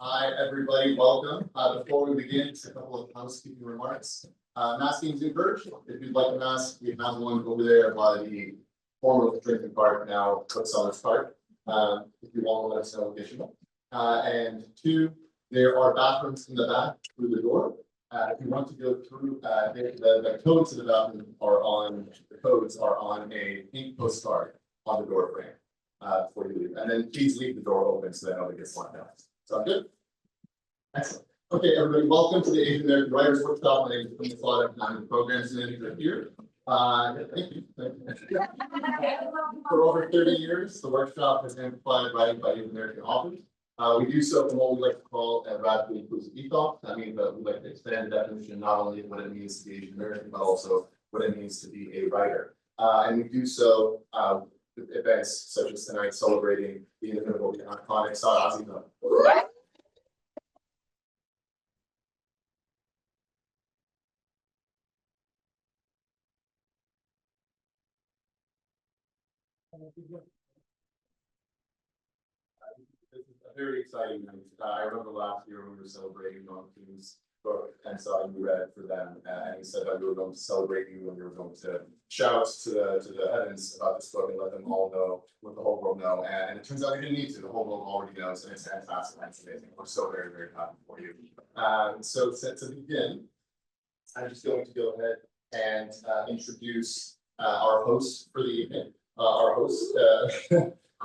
Hi, everybody. Welcome. Before we begin, just a couple of housekeeping remarks. Masking is encouraged. If you'd like a mask, we have one over there by the former drinking part, now Bookseller's part. If you want to let us know additional. And two, there are bathrooms in the back through the door. If you want to go through, the codes to the bathroom are on, the codes are on a pink postcard on the door frame before you leave. And then please leave the door open so that nobody gets locked out. Sound good? Excellent. Okay, everybody, welcome to the Asian American Writers Workshop. My name is Ghinwa Jawhari. I'm the programs manager here. Thank you. For over 30 years, the workshop has amplified writing by Asian American authors. We do so from what we like to call a radically inclusive ethos. That means that we like to expand the definition not only of what it means to be Asian American, but also what it means to be a writer. And we do so with events such as tonight celebrating the inimitable, the iconic Sarah Aziza. This is a very exciting night. I remember last year when we were celebrating Don King's book and saw you read for them, and he said that we were going to celebrate you and we were going to shout to the heavens about this book and let them all know, let the whole world know. And it turns out we didn't need to. The whole world already knows, and it's fantastic. And it's amazing. We're so very, very happy for you. So to begin, I'm just going to go ahead and introduce our host for the evening. Our host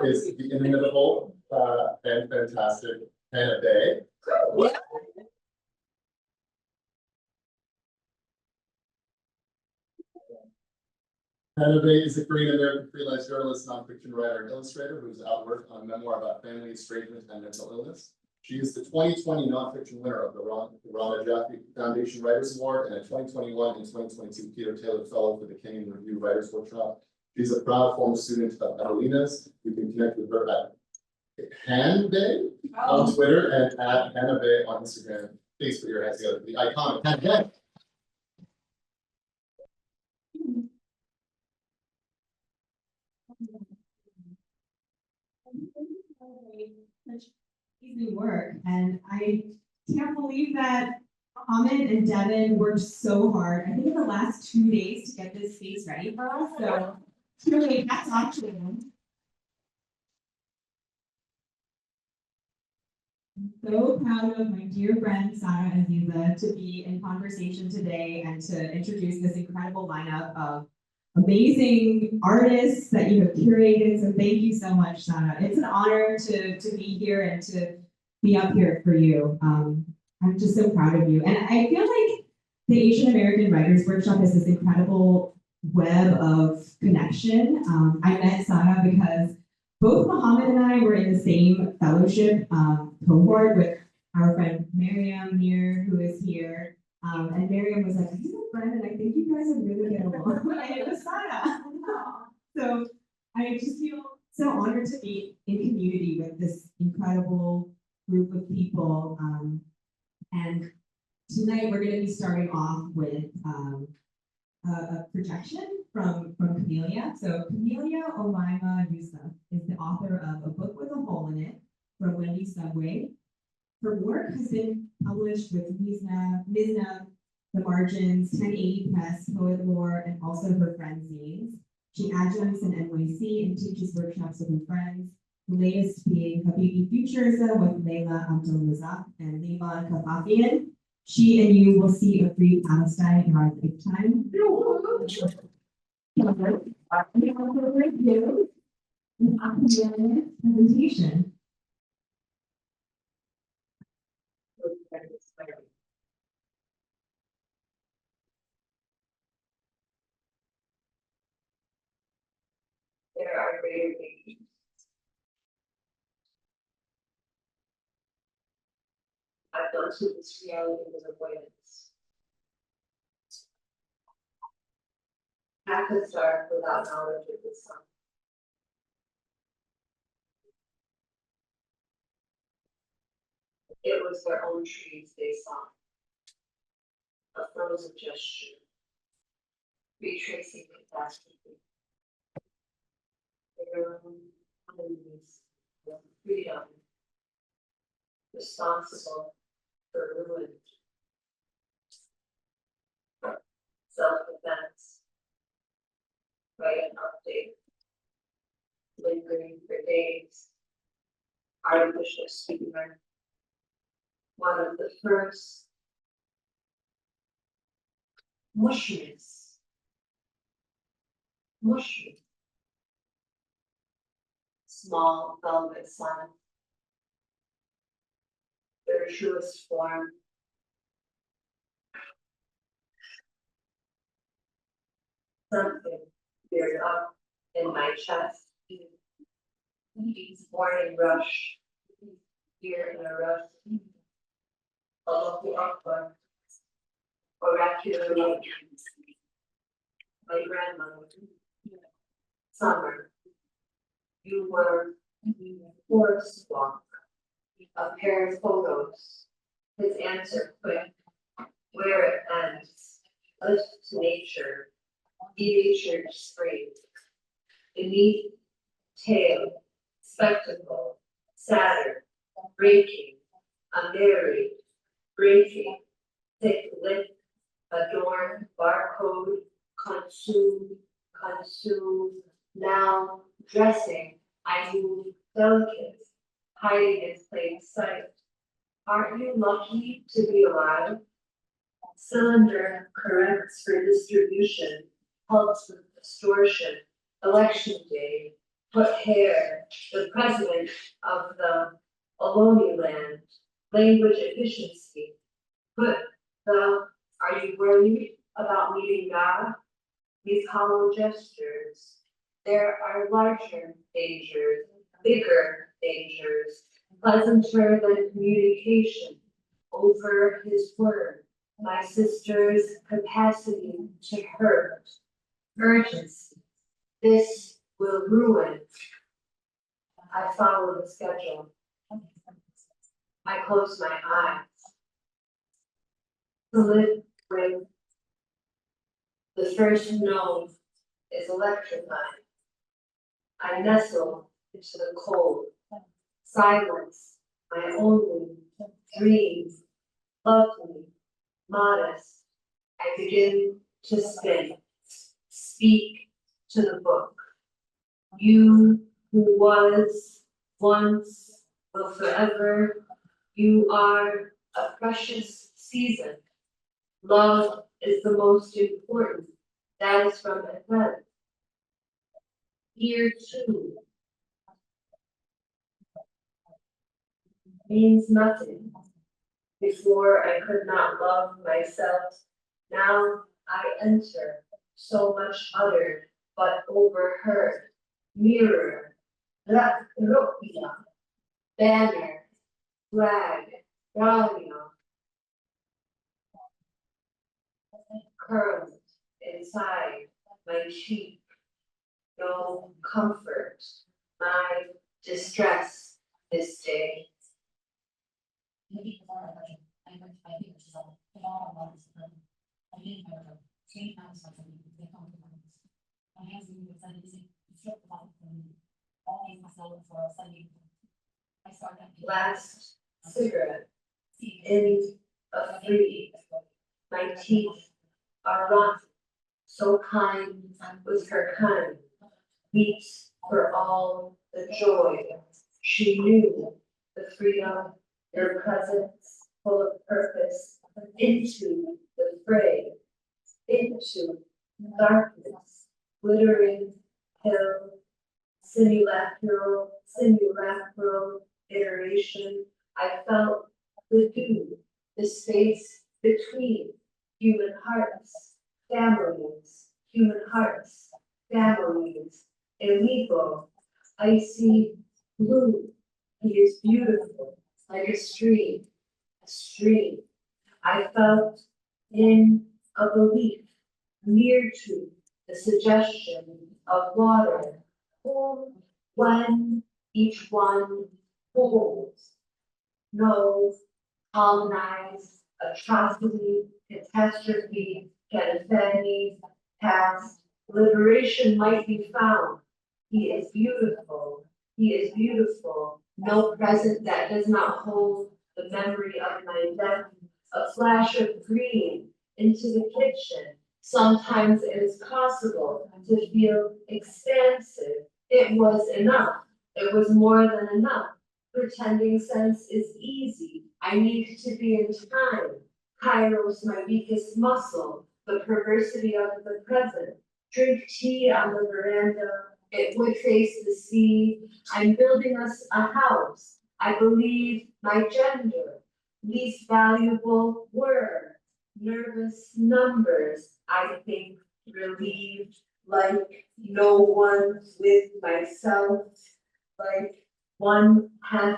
is the inimitable and fantastic Hannah Bae. Hannah Bae is a Korean American freelance journalist, nonfiction writer, and illustrator who's outworked on a memoir about family estrangement and mental illness. She is the 2020 nonfiction winner of the Ghinwa Jawhari Foundation Writers Award and a 2021 and 2022 Peter Taylor Fellow for the Kenyon Review Writers Workshop. She's a proud former student of Carolina's. You can connect with her at Hannah Bae on Twitter and at Hannah Bae on Instagram. Please put your hands together for the iconic Hannah Bae. Easy work, and I can't believe that Ahmed and Devin worked so hard. I think the last 2 days to get this space ready for us. So really, that's actually I'm so proud of my dear friend Sarah Aziza to be in conversation today and to introduce this incredible lineup of amazing artists that you have curated. So thank you so much, Sarah. It's an honor to be here and to be up here for you. I'm just so proud of you. And I feel like the Asian American Writers Workshop is this incredible web of connection. I met Sarah because both Mohammed and I were in the same fellowship cohort with our friend Miriam Neer, who is here. And Miriam was like, he's a friend, and I think you guys would really get along. And it was Sarah. So I just feel so honored to be in community with this incredible group of people. And tonight we're going to be starting off with a projection from Kamelya. So Kamelya Omayma Youssef is the author of A Book with a Hole in It from Wendy's Subway. Her work has been published with Mizna, The Margins, 1080 Press, Poet Lore, and also her friends' zines. She adjuncts in NYC and teaches workshops with her friends, the latest being Habibi Futurism with Layla Abdul-Razak and Liban Kafafian. She and you will see a free Palestine in our lifetime. Presentation. There are greater dangers. I've gone through this reality with avoidance. I could start without knowledge of the sun. It was their own trees they saw. A frozen gesture. Retracing catastrophe. Their own enemies of freedom. responsible for ruin. Self-defense. Write an update. Lingering for days. Artificial sweetener. One of the first. Mushrooms. Mushroom. Small velvet sun. Virtuous form. Something veered up in my chest. Morning rush. Here in a rush. A local upward. Oracular light. My grandmother. Summer. You were forest walk. A pair of photos. His answer quick. Where it ends. Lift to nature. Natured spring. Beneath. Tail. Spectacle. Saturn. Breaking. Unmarried. Breaking. Thick lip. Adorned. Barcode. Consume. Now. Dressing. I move. Delicate. Hiding in plain sight. Aren't you lucky to be alive? Cylinder corrects for distribution, helps with distortion. Election day, put hair, the president of the Ohlone land, language efficiency. Put the, are you worried about meeting God? These hollow gestures. There are larger dangers, bigger dangers, pleasanter than communication over his word. My sister's capacity to hurt, urgency. This will ruin. I follow the schedule. I close my eyes. To live with the first no is electrifying. I nestle into the cold. Silence, my only dream. Lovely, modest. I begin to spin. Speak to the book. You who was, once, will forever. You are a precious season. Love is the most important. That is from Ethel. Here too means nothing. Before I could not love myself. Now I enter, so much uttered, but overheard. Mirror, ruqya, banner, flag, radio, curled inside my cheek. No comfort, my distress this day. Last cigarette in a three. My teeth are rotten, so kind was her kind. Weeps for all the joy. She knew the freedom, your presence full of purpose, into the fray, into darkness, glittering hill, simulacral iteration. I felt the dew, the space between human hearts, families, human hearts, families, illegal, icy blue. He is beautiful, like a stream, a stream. I felt in a belief near to the suggestion of water, when each one holds. No colonized atrocity, catastrophe, catastrophe, past, liberation might be found. He is beautiful. He is beautiful. No present that does not hold the memory of my death, a flash of green into the kitchen. Sometimes it is possible to feel expansive. It was enough. It was more than enough. Pretending sense is easy. I need to be in time. Kairos, my weakest muscle, the perversity of the present. Drink tea on the veranda. It would face the sea. I'm building us a house. I believe my gender. Least valuable word. Nervous numbers. I think relieved, like no one with myself, like one hand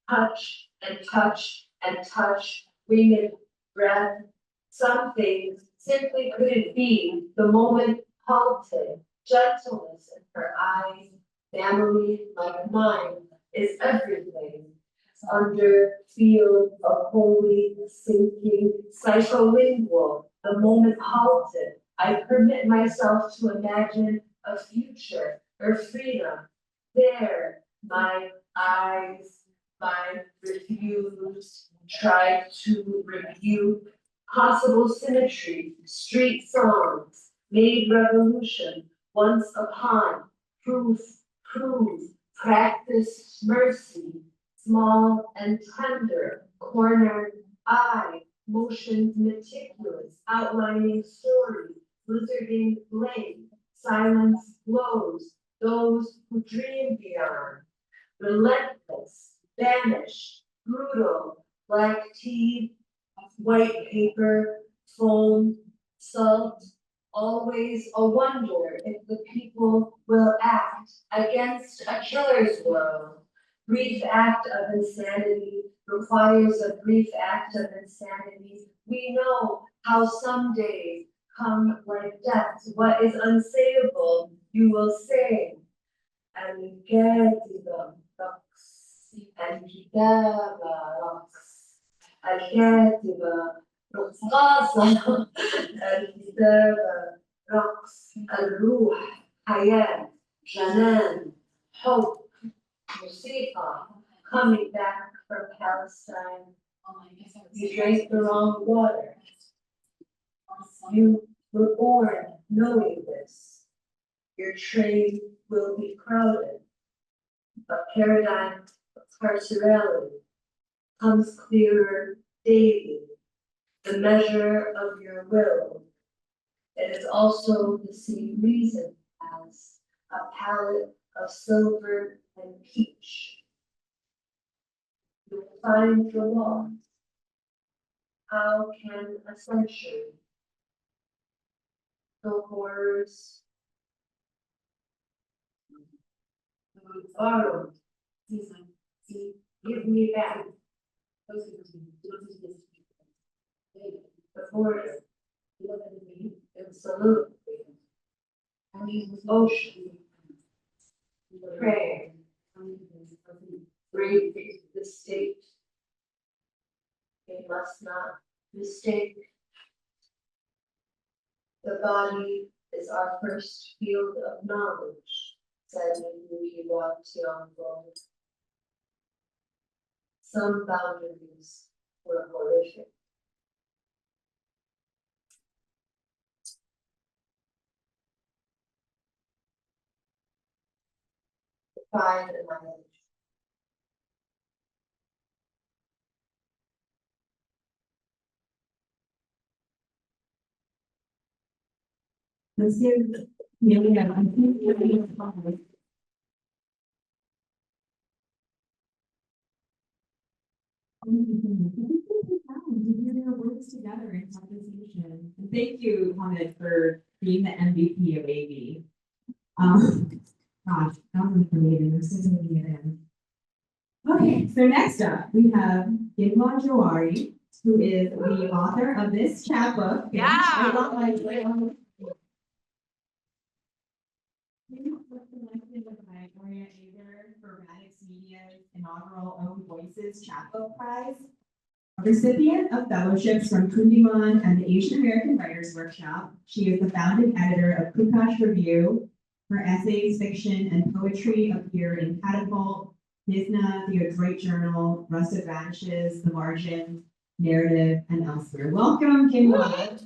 touch and touch and touch, winged breath. Some things simply couldn't be. The moment halted, gentleness in her eyes, family like mine is everything. Under field of holy sinking psycholingual, the moment halted, I permit myself to imagine a future or freedom. There, my eyes, my refused, tried to rebuke possible symmetry, street songs, made revolution, once upon, proof, practice mercy, small and tender, cornered eye, motions meticulous, outlining story, blizzarding blank, silence glows, those who dream beyond, relentless, banished, brutal, black tea, white paper, foam, salt, always a wonder if the people will act against a killer's will. Brief act of insanity requires a brief act of insanity. We know how some days come like death. What is unsayable, you will say. And Gadiba rocks, and Kitaba rocks, and Gadiba رقاصة الكتابة رقص الروح حياة جنان حب موسيقى coming back from Palestine. You drank the wrong water. You were born knowing this. Your train will be crowded. A paradigm of carcerality comes clearer daily. The measure of your will. It is also the same reason as a palette of silver and peach. You will find the law. How can a century, the horrors, borrowed, give me back the border, absolutely, ocean, prayer, breathe the state. They must not mistake. The body is our first field of knowledge, said Ghinwa Jawhari. Some boundaries were horrific. Find annihilation. Let's give Kamelya, I think you're being followed. To hear their words together in conversation. And thank you, Mohammed, for being the MVP of AV. Gosh, that was amazing. I'm still taking it in. Okay, so next up we have Ghinwa Jawhari, who is the author of this chapbook. Yeah. I love my for Radix Media's inaugural Own Voices Chapbook Prize. A recipient of fellowships from Kundiman and the Asian American Writers Workshop, she is the founding editor of Kukash Review. Her essays, fiction, and poetry appear in Catapult, Mizna, The Adroit Journal, Rusted Vanishes, The Margin, Narrative, and Elsewhere. Welcome, Ghinwa.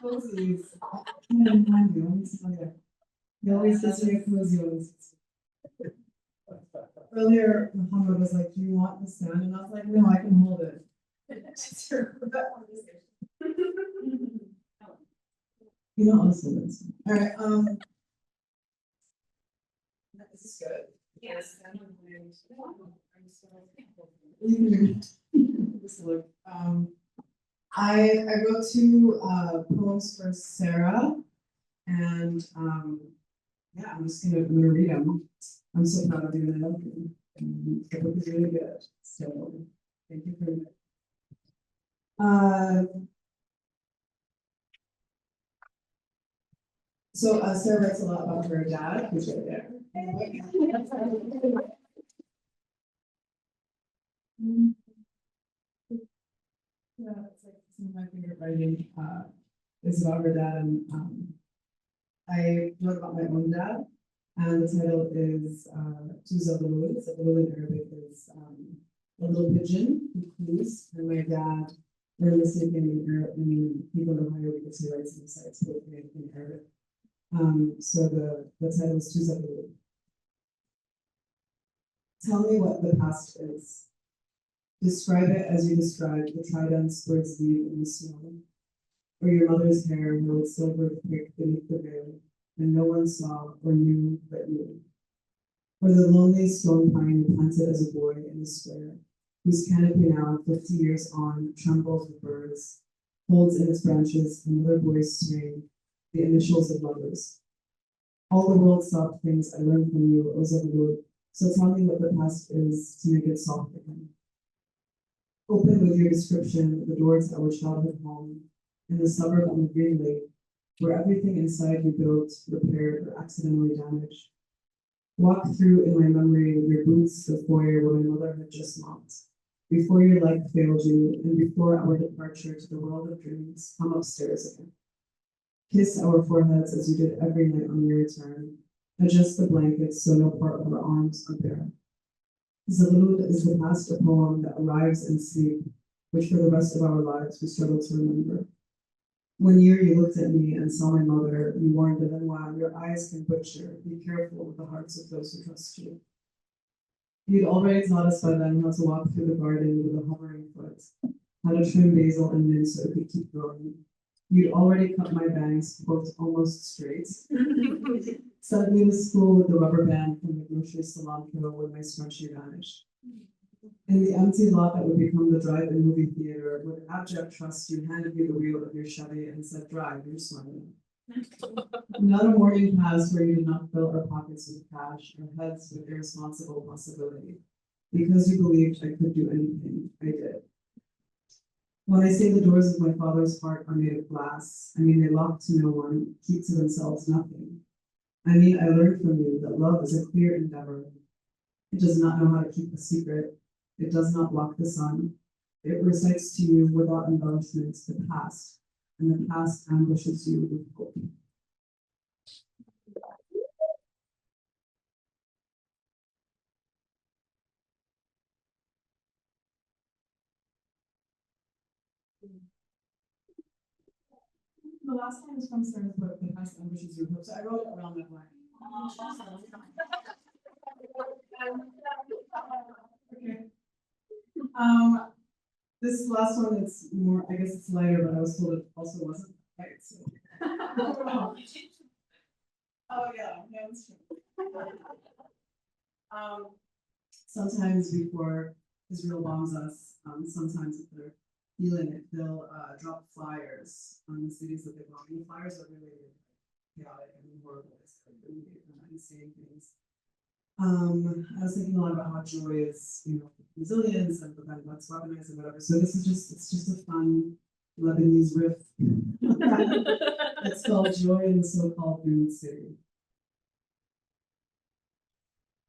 Cozies. He always gives me a cozy one. Earlier, Muhammad was like, "Do you want the stand?" And I was like, "No, I can hold it." You know, also this. All right. Is this good? Yes. Just look. I wrote two poems for Sarah, and yeah, I'm gonna read them. I'm so proud of you, and I love you. And the book is really good. So thank you for that. So Sarah writes a lot about her dad, who's right there. Yeah, it's like some of my favorite writing is about her dad, and I wrote about my own dad, and the title is Zabulul. Zabulul in Arabic is a little pigeon who cooes, and my dad learned the same thing in people in Ohio because he writes in the sites both in Arabic. So the title is Zabulul. Tell me what the past is. Describe it as you described the tridents birds leave in the snow, or your mother's hair held its silver prick beneath the veil, and no one saw or knew but you. Or the lonely stone pine you planted as a boy in the square, whose canopy now, 50 years on, trembles with birds, holds in its branches another boy's string, the initials of lovers. All the world soft things I learned from you, O Zabulul, so tell me what the past is to make it soft again. Open with your description the doors to our childhood home, in the suburb on the Green Lake, where everything inside you built, repaired, or accidentally damaged. Walk through in my memory with your boots the foyer where my mother had just mopped. Before your life failed you, and before our departure to the world of dreams, come upstairs again. Kiss our foreheads as you did every night on your return. Adjust the blankets so no part of our arms are bare. Zabulul is the past a poem that arrives in sleep, which for the rest of our lives we struggle to remember. One year you looked at me and saw my mother, you warned that Ghinwa, your eyes can butcher, be careful with the hearts of those who trust you. You'd already taught us by then how to walk through the garden with a hovering foot, how to trim basil and mint so it could keep growing. You'd already cut my bangs, quote, almost straight. Sent me to school with the rubber band from the grocery cilantro when my scrunchie vanished. In the empty lot that would become the drive-in movie theater, with abject trust, you handed me the wheel of your Chevy and said, "Drive, you're smiling." Not a morning passed where you did not fill our pockets with cash, our heads with irresponsible possibility. Because you believed I could do anything, I did. When I say the doors of my father's heart are made of glass, I mean they lock to no one, keep to themselves nothing. I mean I learned from you that love is a clear endeavor. It does not know how to keep a secret. It does not block the sun. It recites to you without embellishments the past, and the past ambushes you with hope. The last one was from Sarah's book, The Past Ambushes You with Hope. So I wrote it around that line. Okay. This last one is more, I guess it's lighter, but I was told it also wasn't right. So. Oh yeah, that's true. Sometimes before Israel bombs us, sometimes if they're feeling it, they'll drop flyers on the cities that they bomb. And the flyers are really chaotic and horrible. It's like really insane things. I was thinking a lot about how joy is, resilience, and but then what's weaponized and whatever. So this is just a fun Lebanese riff. It's called Joy in the So-Called Doomed City.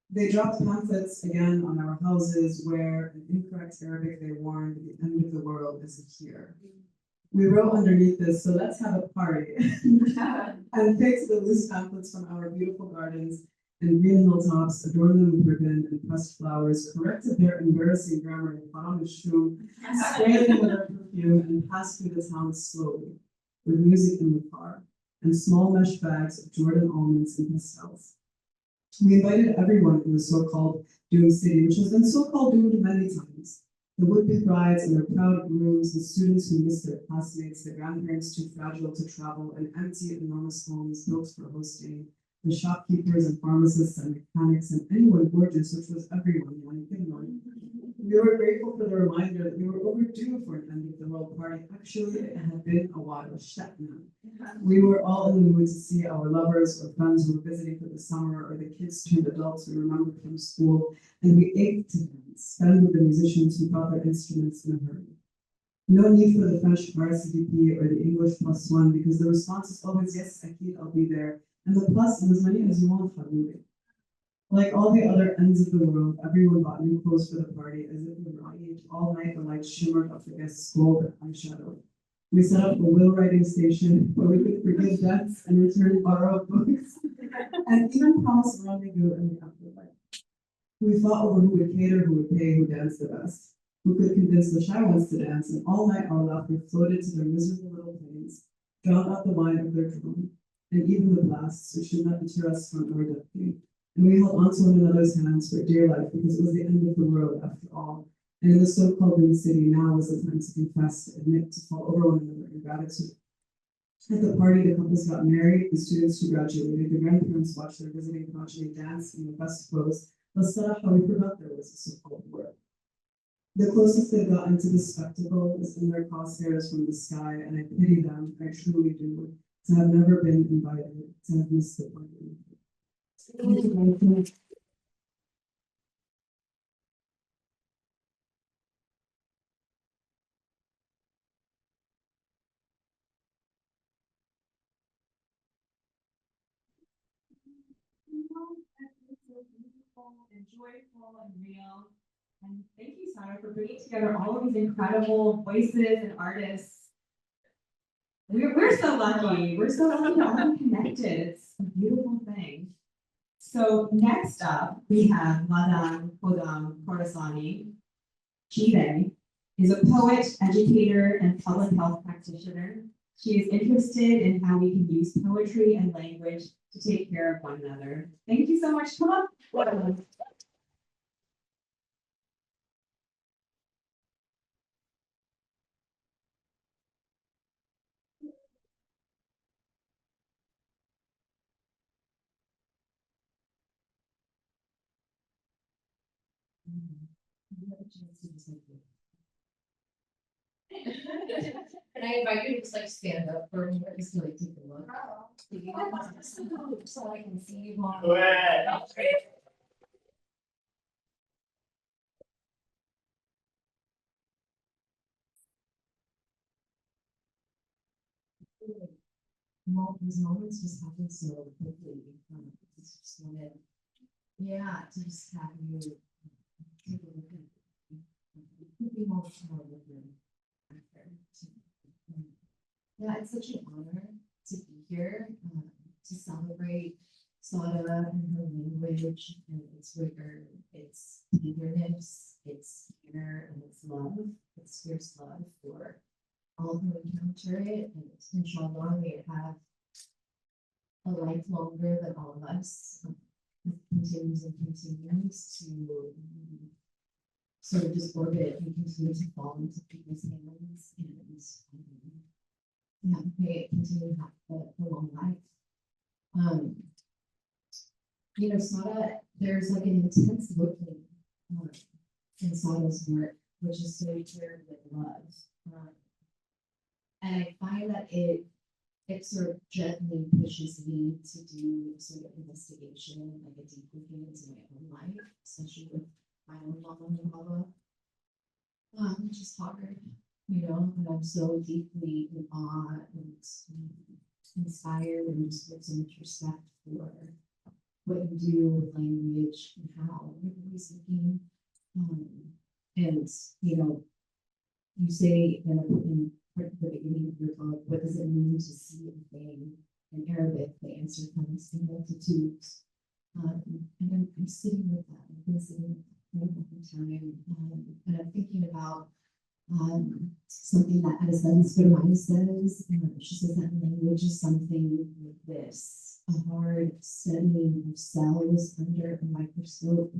They dropped pamphlets again on our houses where in incorrect Arabic they warned the end of the world is here. We wrote underneath this, so let's have a party. And picked the loose pamphlets from our beautiful gardens and green hilltops, adorned them with ribbon and pressed flowers, corrected their embarrassing grammar in Haram al-Shum, sprayed them with our perfume, and passed through the town slowly, with music in the car, and small mesh bags of Jordan almonds and pastels. We invited everyone in the so-called doomed city, which has been so-called doomed many times. The would-be brides and their proud grooms, the students who miss their classmates, the grandparents too fragile to travel, and empty, enormous homes built for hosting, the shopkeepers and pharmacists and mechanics, and anyone gorgeous, which was everyone, like anyone. We were grateful for the reminder that we were overdue for an end of the world party. Actually, it had been a while, we were all in the mood to see our lovers or friends who were visiting for the summer, or the kids turned adults we remembered from school, and we ached to dance, spend with the musicians who brought their instruments in a hurry. No need for the French RSVP or the English +1, because the response is always, yes, Akid, I'll be there, and the plus is as many as you want, Habibi. Like all the other ends of the world, everyone bought new clothes for the party, as if we were engaged all night. The lights shimmered up the guests' gold and eyeshadow. We set up a will writing station where we could forgive debts and return borrowed books, and even promise rendezvous in the afterlife. We fought over who would cater, who would pay, who danced the best, who could convince the shy ones to dance, and all night our laughter floated to their miserable little planes, drowned out the wine of their drum, and even the blasts, which should not deter us from our destiny. And we held onto one another's hands for dear life, because it was the end of the world after all. And in the so-called doomed city, now was the time to confess, to admit, to fall over one another in gratitude. At the party, the couples got married, the students who graduated, the grandparents watched their visiting progeny dance in their best clothes. Let's set up how we forgot there was a so-called world. The closest they've gotten to the spectacle is in their crosshairs from the sky, and I pity them, I truly do, to have never been invited, to have missed the party. Thank you very much. Beautiful and joyful and real. And thank you, Sarah, for bringing together all of these incredible voices and artists. We're so lucky. We're so lucky to all be connected. It's a beautiful thing. So next up, we have Ladan Khoddam-Khorasani. She is a poet, educator, and public health practitioner. She is interested in how we can use poetry and language to take care of one another. Thank you so much. Come on. Can I invite you to just like stand up for a minute, just to like take a look? So I can see you more. These moments just happen so quickly. It's just wanted, yeah, to just have you take a look at it. Be emotional with them. Yeah, it's such an honor to be here, to celebrate Sada and her language and its rigor, its eagerness, its care and its love, its fierce love for all who encounter it, and inshallah may it have a life longer than all of us. Continues and continues to sort of just orbit and continue to fall into people's hands, and yeah, may it continue to have a long life. You know, Sada, there's like an intense looking in Sada's work, which is so paired with love. And I find that it sort of gently pushes me to do sort of investigation, like a deep looking into my own life, especially with my own mama, which is hard, you know, and I'm so deeply in awe and inspired and just with so much respect for what you do with language and how you're always looking. And, you know, you say in the beginning of your talk, what does it mean to see a thing? In Arabic, the answer comes in multitudes. And I'm sitting with that. I've been sitting with that for a long time. And I'm thinking about something that Ibdis and Deir says. She says that language is something like this: a hard studying of cells under a microscope,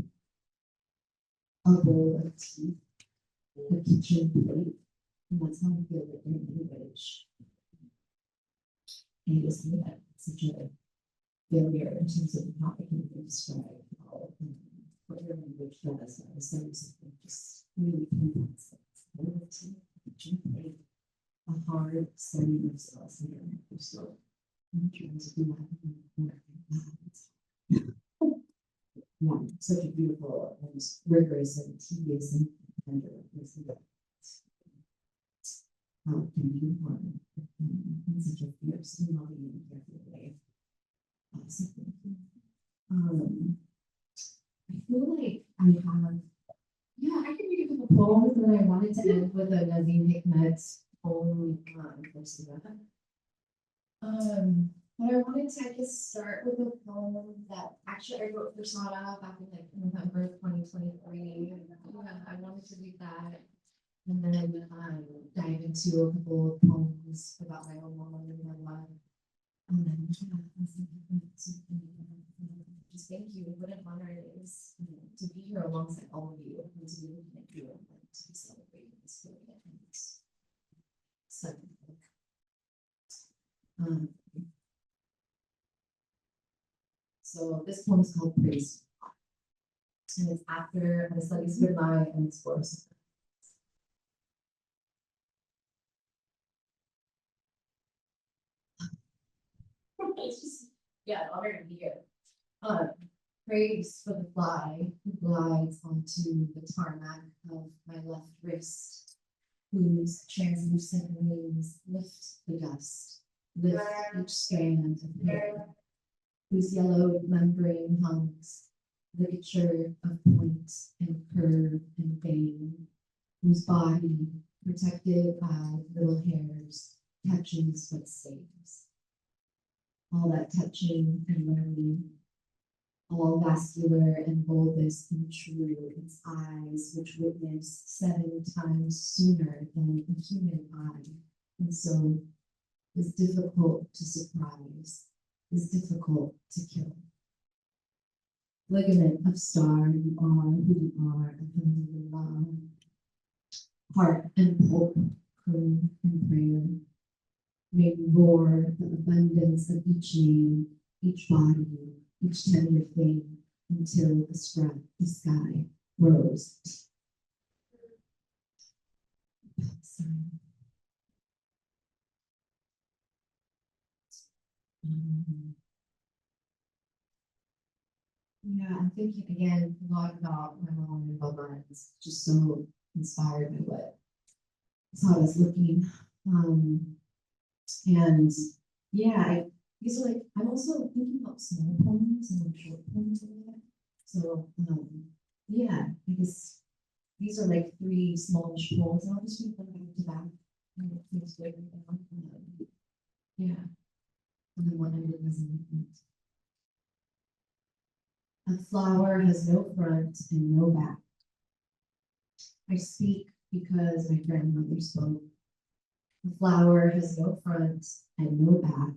a bowl of teeth, a kitchen plate, and that's how I feel that in language. And just that such a failure in terms of how I can describe how what your language does. I was saying something just really complex. A hard study of cells under a microscope. I'm trying to do that. Yeah, such a beautiful and rigorous and tedious and tender how it can be important in such a fierce and loving and careful way. So thank you. I feel like I have, yeah, I can read a couple poems, but I wanted to end with a Nazim Hikmet poem for Sarah. But I wanted to, I guess, start with a poem that actually I wrote for Sarah back in like November 2023. I wanted to read that and then dive into a couple of poems about my own mom and my life. And then, just thank you. What an honor it is to be here alongside all of you and to be looking at you and to be celebrating this period and this Sunday. So this poem is called Praise. And it's after the studies goodbye and explores. It's just, yeah, an honor to be here. Praise for the fly who glides onto the tarmac of my left wrist, whose translucent wings lift the dust, lift each strand of hair, whose yellow membrane hungs, ligature of point and curve and vein, whose body, protected by little hairs, touches but saves. All that touching and learning, all vascular and bulbous and true, its eyes which witness 7 times sooner than a human eye, and so is difficult to surprise, is difficult to kill. Ligament of star, you are who you are, alhamdulillah. Heart and hope, croon and prayer. May we roar the abundance of each name, each body, each tender thing, until the sky rose. Yeah, I'm thinking again a lot about my mom and Baba. It's just so inspired by what I was looking. And yeah, these are like, I'm also thinking about small poems and like short poems over there. So yeah, I guess these are like 3 smallish poems, and I'll just read them back to back. And it feels good right now. Yeah. And then one I did was in a flower has no front and no back. I speak because my grandmother spoke. The flower has no front and no back.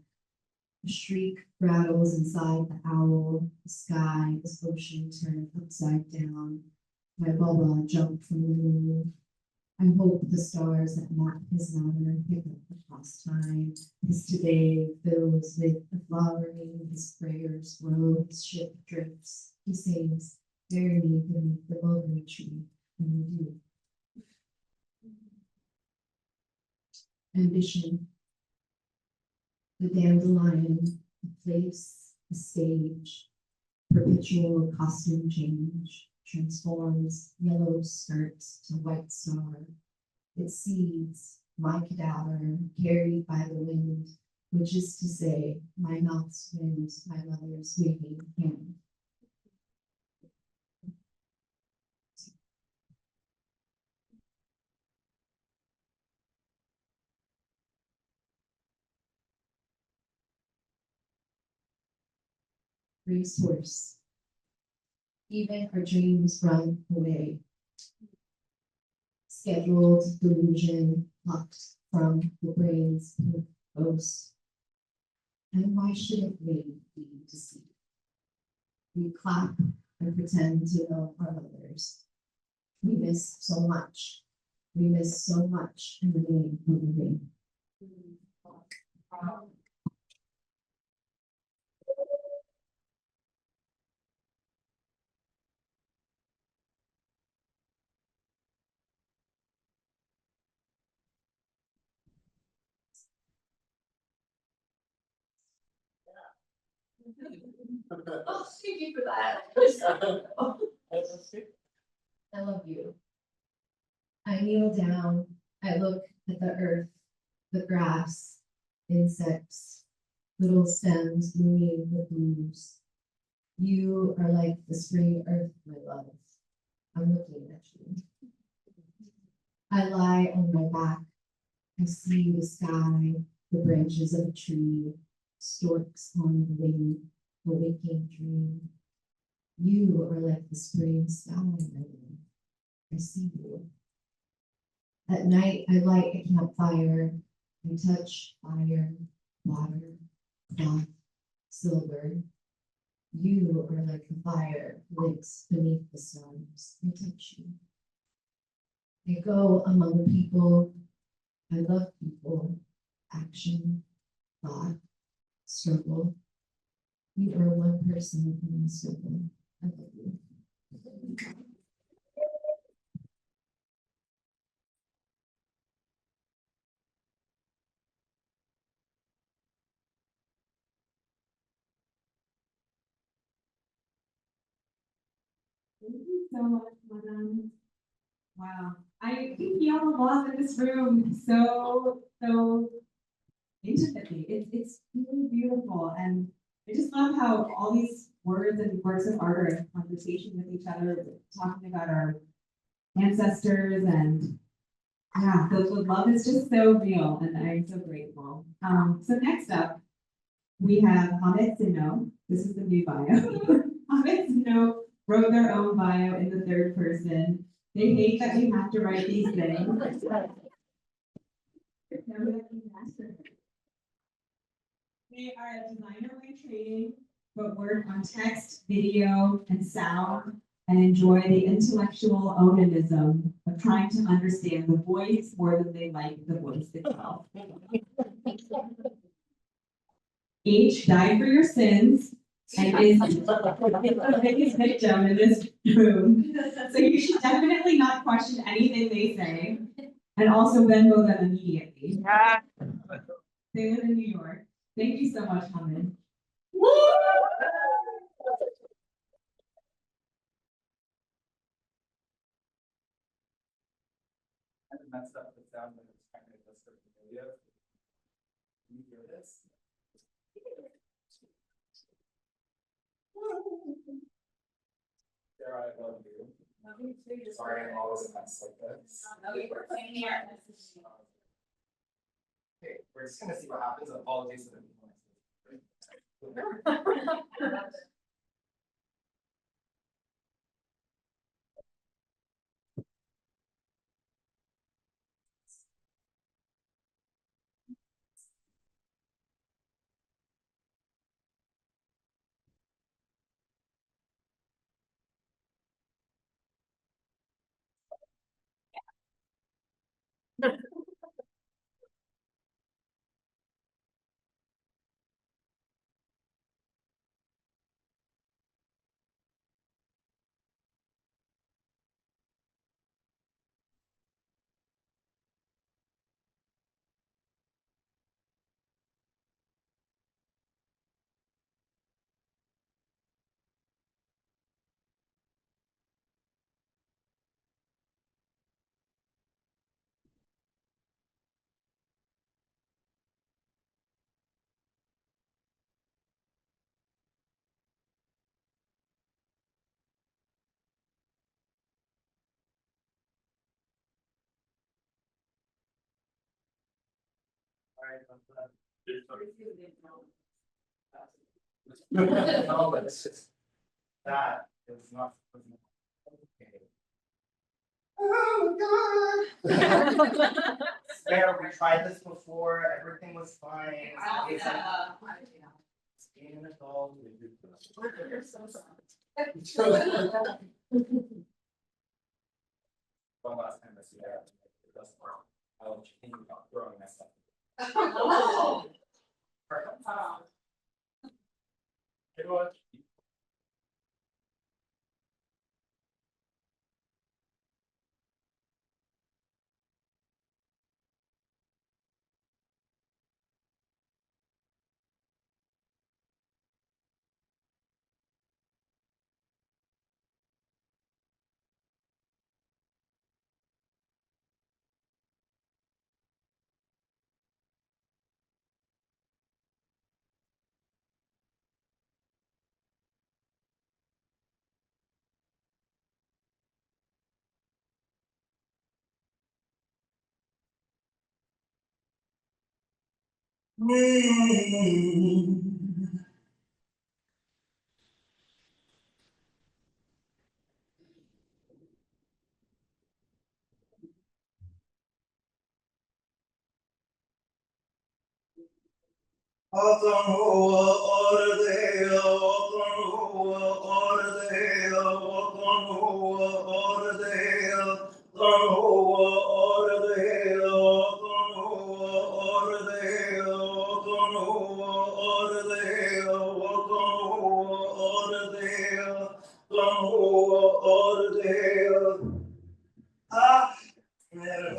A shriek rattles inside the owl. The sky is ocean turned upside down. My Baba jumped from the moon. I hope the stars that map his manner pick up across time. His today fills with the flowering, his prayers grow, his ship drifts. He sings, bury me beneath the mulberry tree, and we do. Ambition, the dandelion, a place, a stage, perpetual costume change, transforms yellow skirts to white star. It seeds, my cadaver, carried by the wind, which is to say, my mouth swims my mother's waving hand. Racehorse. Even our dreams run away. Scheduled delusion plucked from the brain's ghost. And why shouldn't we be deceived? We clap and pretend to know our mothers. We miss so much. We miss so much in the name of living. Oh, thank you for that. I love you. I kneel down, I look at the earth, the grass, insects, little stems blooming with leaves. You are like the spring earth, my love. I'm looking at you. I lie on my back. I see the sky, the branches of a tree, storks on the wing, a waking dream. You are like the spring sky, my love. I see you. At night, I light a campfire. I touch fire, water, cloth, silver. You are like the fire licks beneath the stars. I touch you. I go among people. I love people. Action, thought, struggle. You are one person in the circle. I love you. Thank you so much, Ladan. Wow, I can feel the love in this room so intimately. It's really beautiful, and I just love how all these words and works of art are in conversation with each other, talking about our ancestors, and yeah, the love is just so real, and I'm so grateful. So next up, we have Sinno. This is the new bio. Sinno wrote their own bio in the third person. They hate that we have to write these things. They are a designer by training, but work on text, video, and sound, and enjoy the intellectual onanism of trying to understand the voice more than they like the voice itself. H died for your sins and is the biggest victim in this room. So you should definitely not question anything they say, and also Venmo them immediately. They live in New York. Thank you so much, Hannah. I messed up the sound when it was trying to adjust the video. Can you hear this? Sarah, I love you. Sorry, I'm always a mess like this. Okay, we're just gonna see what happens. Apologies to the people. No, but it's just, that is not. Okay. Oh, God. Sarah, we tried this before, everything was fine. Being an adult. One last time I see that, it doesn't work. I'll think about throwing myself. Perfect. Good watch. وطن هو أرضي وطن هو أرضي وطن هو أرضي وطن هو أرضي وطن هو أرضي وطن هو أرضي وطن هو أرضي وطن هو أرضي أحمل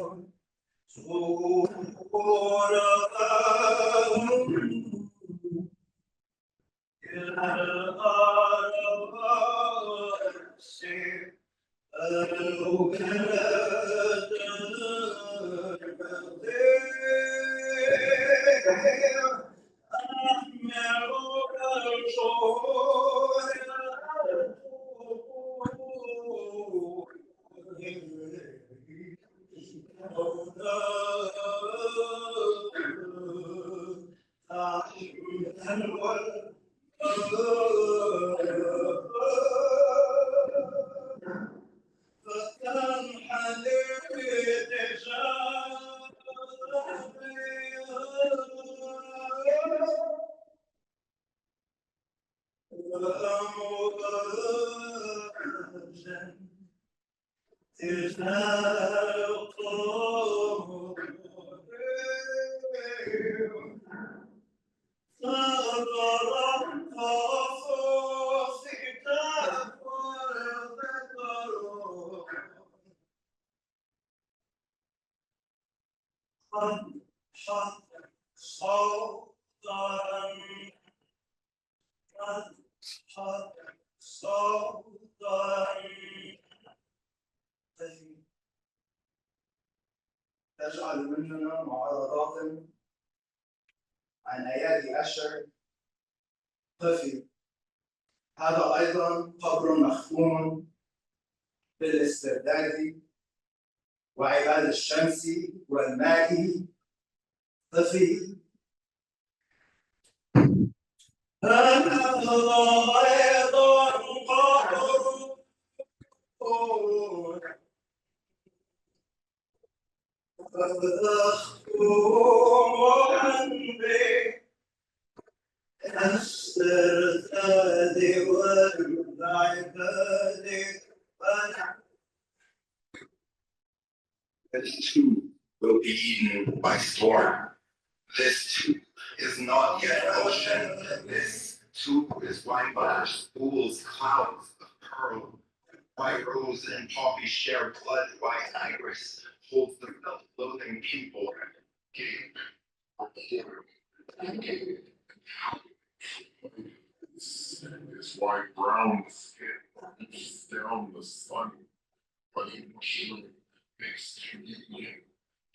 تجعل مننا معارضات عن ايادي اشر طفل. هذا ايضا قبر مختوم بالاستبداد وعباد الشمس والماء طفل. هذا ايضا قبر This too will be eaten by storm. This too is not yet ocean. This too is why butters, pools, clouds of pearl. Why rose and poppy share blood. Why Tigris holds the self-loathing people. His white brown skin reaches down the sun, but emotion makes communion.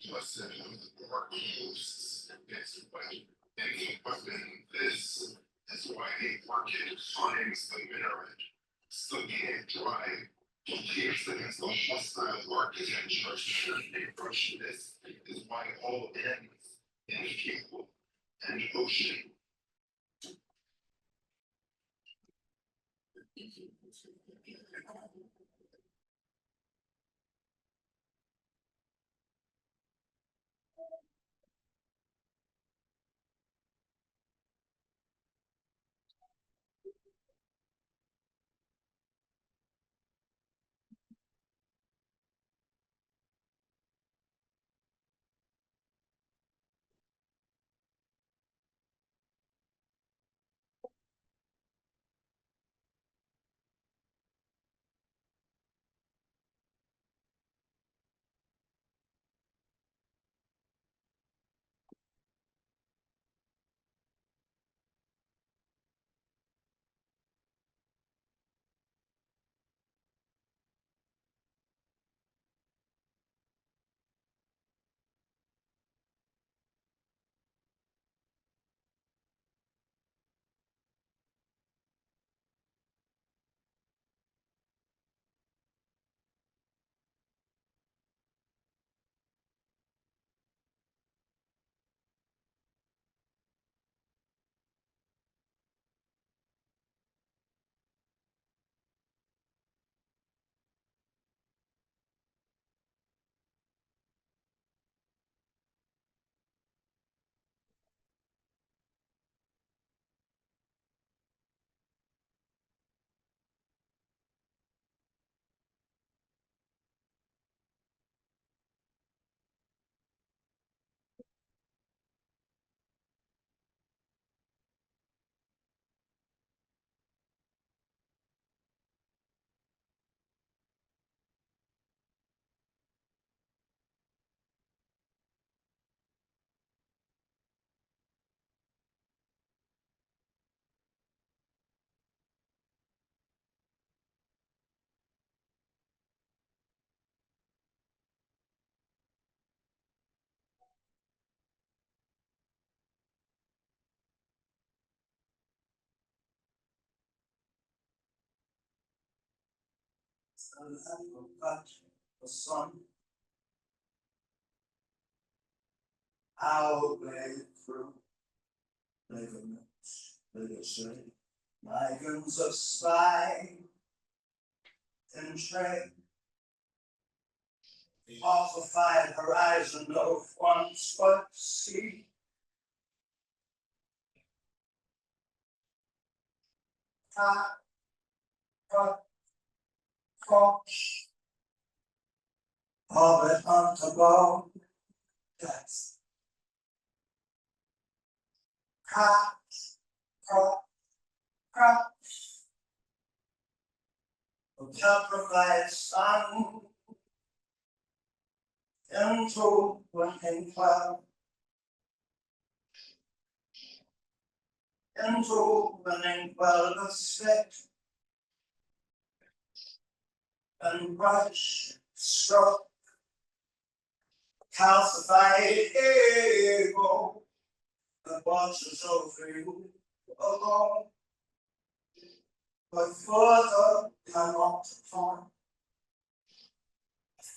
Blessed of the dark hosts, its weapon, any weapon. This is why the orchid climbs the minaret, sucking it dry. He keeps against the hostile architecture. This is why all ends in fuel and ocean. The sun, I'll break through. Ligaments, ligature, migrants of spine and trade. The ossified horizon of once but sea. Cross, orbit onto bone, that's cross, cross, purified sun into winking cloud, into winning cloud of stick and brush, stroke, calcified ego that watches over you alone, but further cannot form.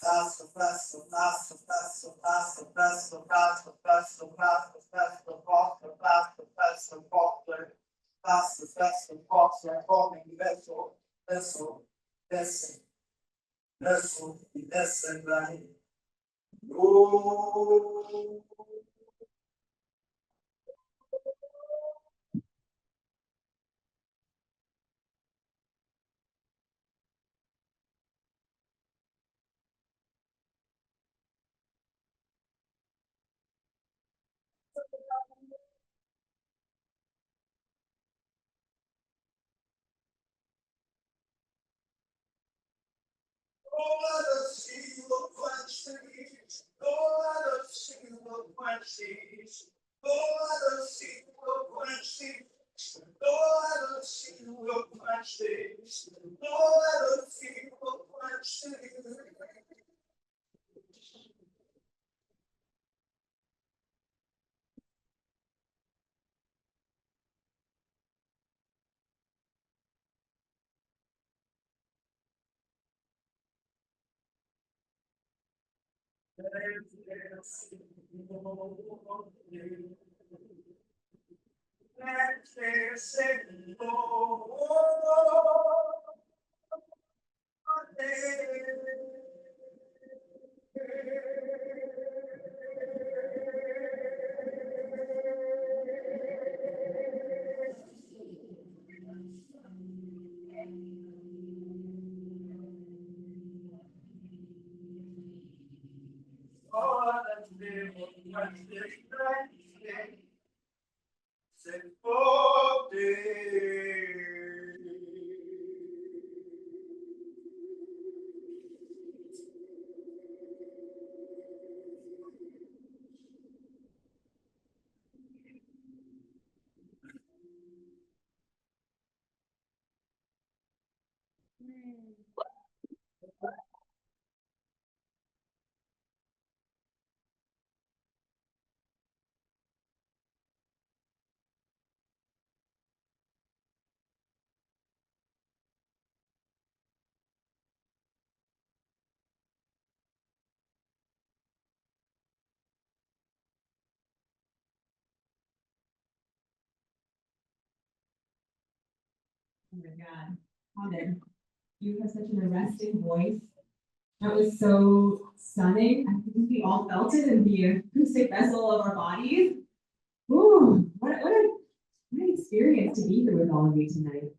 Faster, faster, faster, faster, faster, faster, faster, faster, faster, faster, faster, faster, faster, faster, faster, faster, faster, forming vessel, vessel, vessel, vessel, vessel, right? Oh. Oh, let us see the quenches. Oh, let us see the quenches. Oh, let us see the quenches. Oh, let us see the quenches. Oh, let us see the quenches. Oh my God, Hannah, you have such an arresting voice. That was so stunning. I think we all felt it in the acoustic vessel of our bodies. Ooh, what an experience to be here with all of you tonight.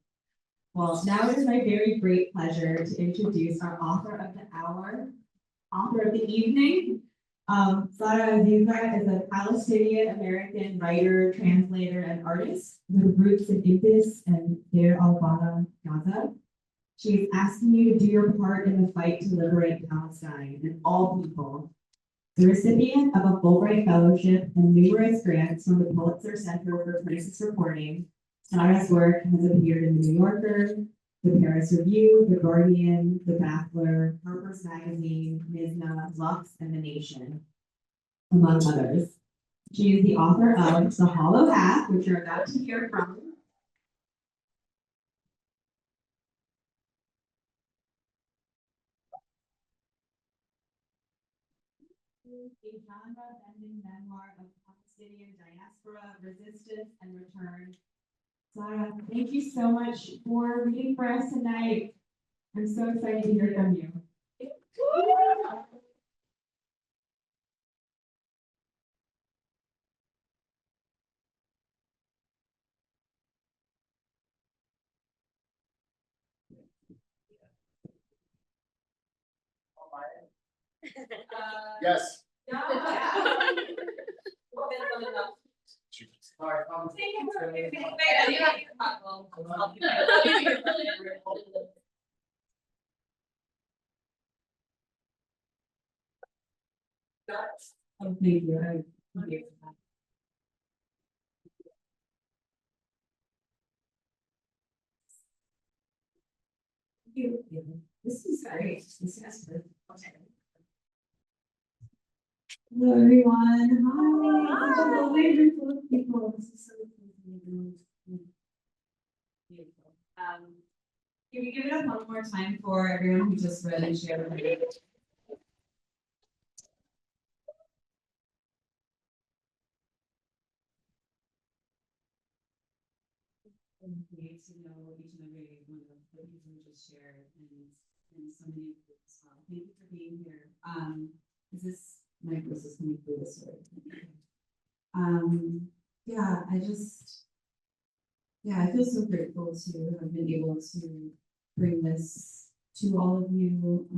Well, now it is my very great pleasure to introduce our author of the hour, author of the evening. Sarah Aziza is a Palestinian American writer, translator, and artist with roots in Ibdis and Deir al-Balah, Gaza. She is asking you to do your part in the fight to liberate Palestine and all people. The recipient of a Fulbright fellowship and numerous grants from the Pulitzer Center for Crisis Reporting, Sarah's work has appeared in the New Yorker, the Paris Review, the Guardian, the Baffler, Harper's Magazine, Mizna, Lux, and The Nation, among others. She is the author of The Hollow Half, which you're about to hear from. A genre-bending memoir of Palestinian diaspora, resistance, and return. Sarah, thank you so much for reading for us tonight. I'm so excited to hear from you. Yes. Sorry, Oh, thank you. Thank you. This is great. This is good. Hello, everyone. Hi. Such a lovely group of people. This is so beautiful. Can we give it up one more time for everyone who just read and shared? Great to know each and every one of the people who just shared and so many of you as well. Thank you for being here. Is this my voice is coming through this way? Yeah, I feel so grateful to have been able to bring this to all of you.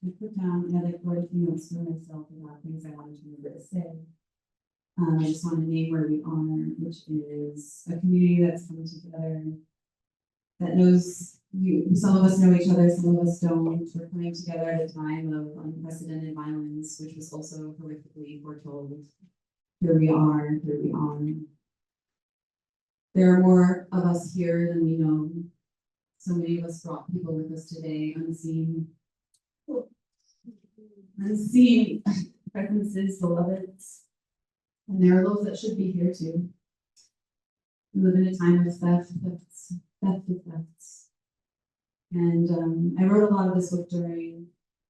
I put down, I wrote a few notes for myself about things I wanted to remember to say. I just want to name where we are, which is a community that's coming together, that knows you. Some of us know each other, some of us don't. We're coming together at a time of unprecedented violence, which was also horrifically foretold. Here we are, here we are. There are more of us here than we know. So many of us brought people with us today, unseen presences, beloveds. And there are those that should be here too. We live in a time of thefts. And I wrote a lot of this book during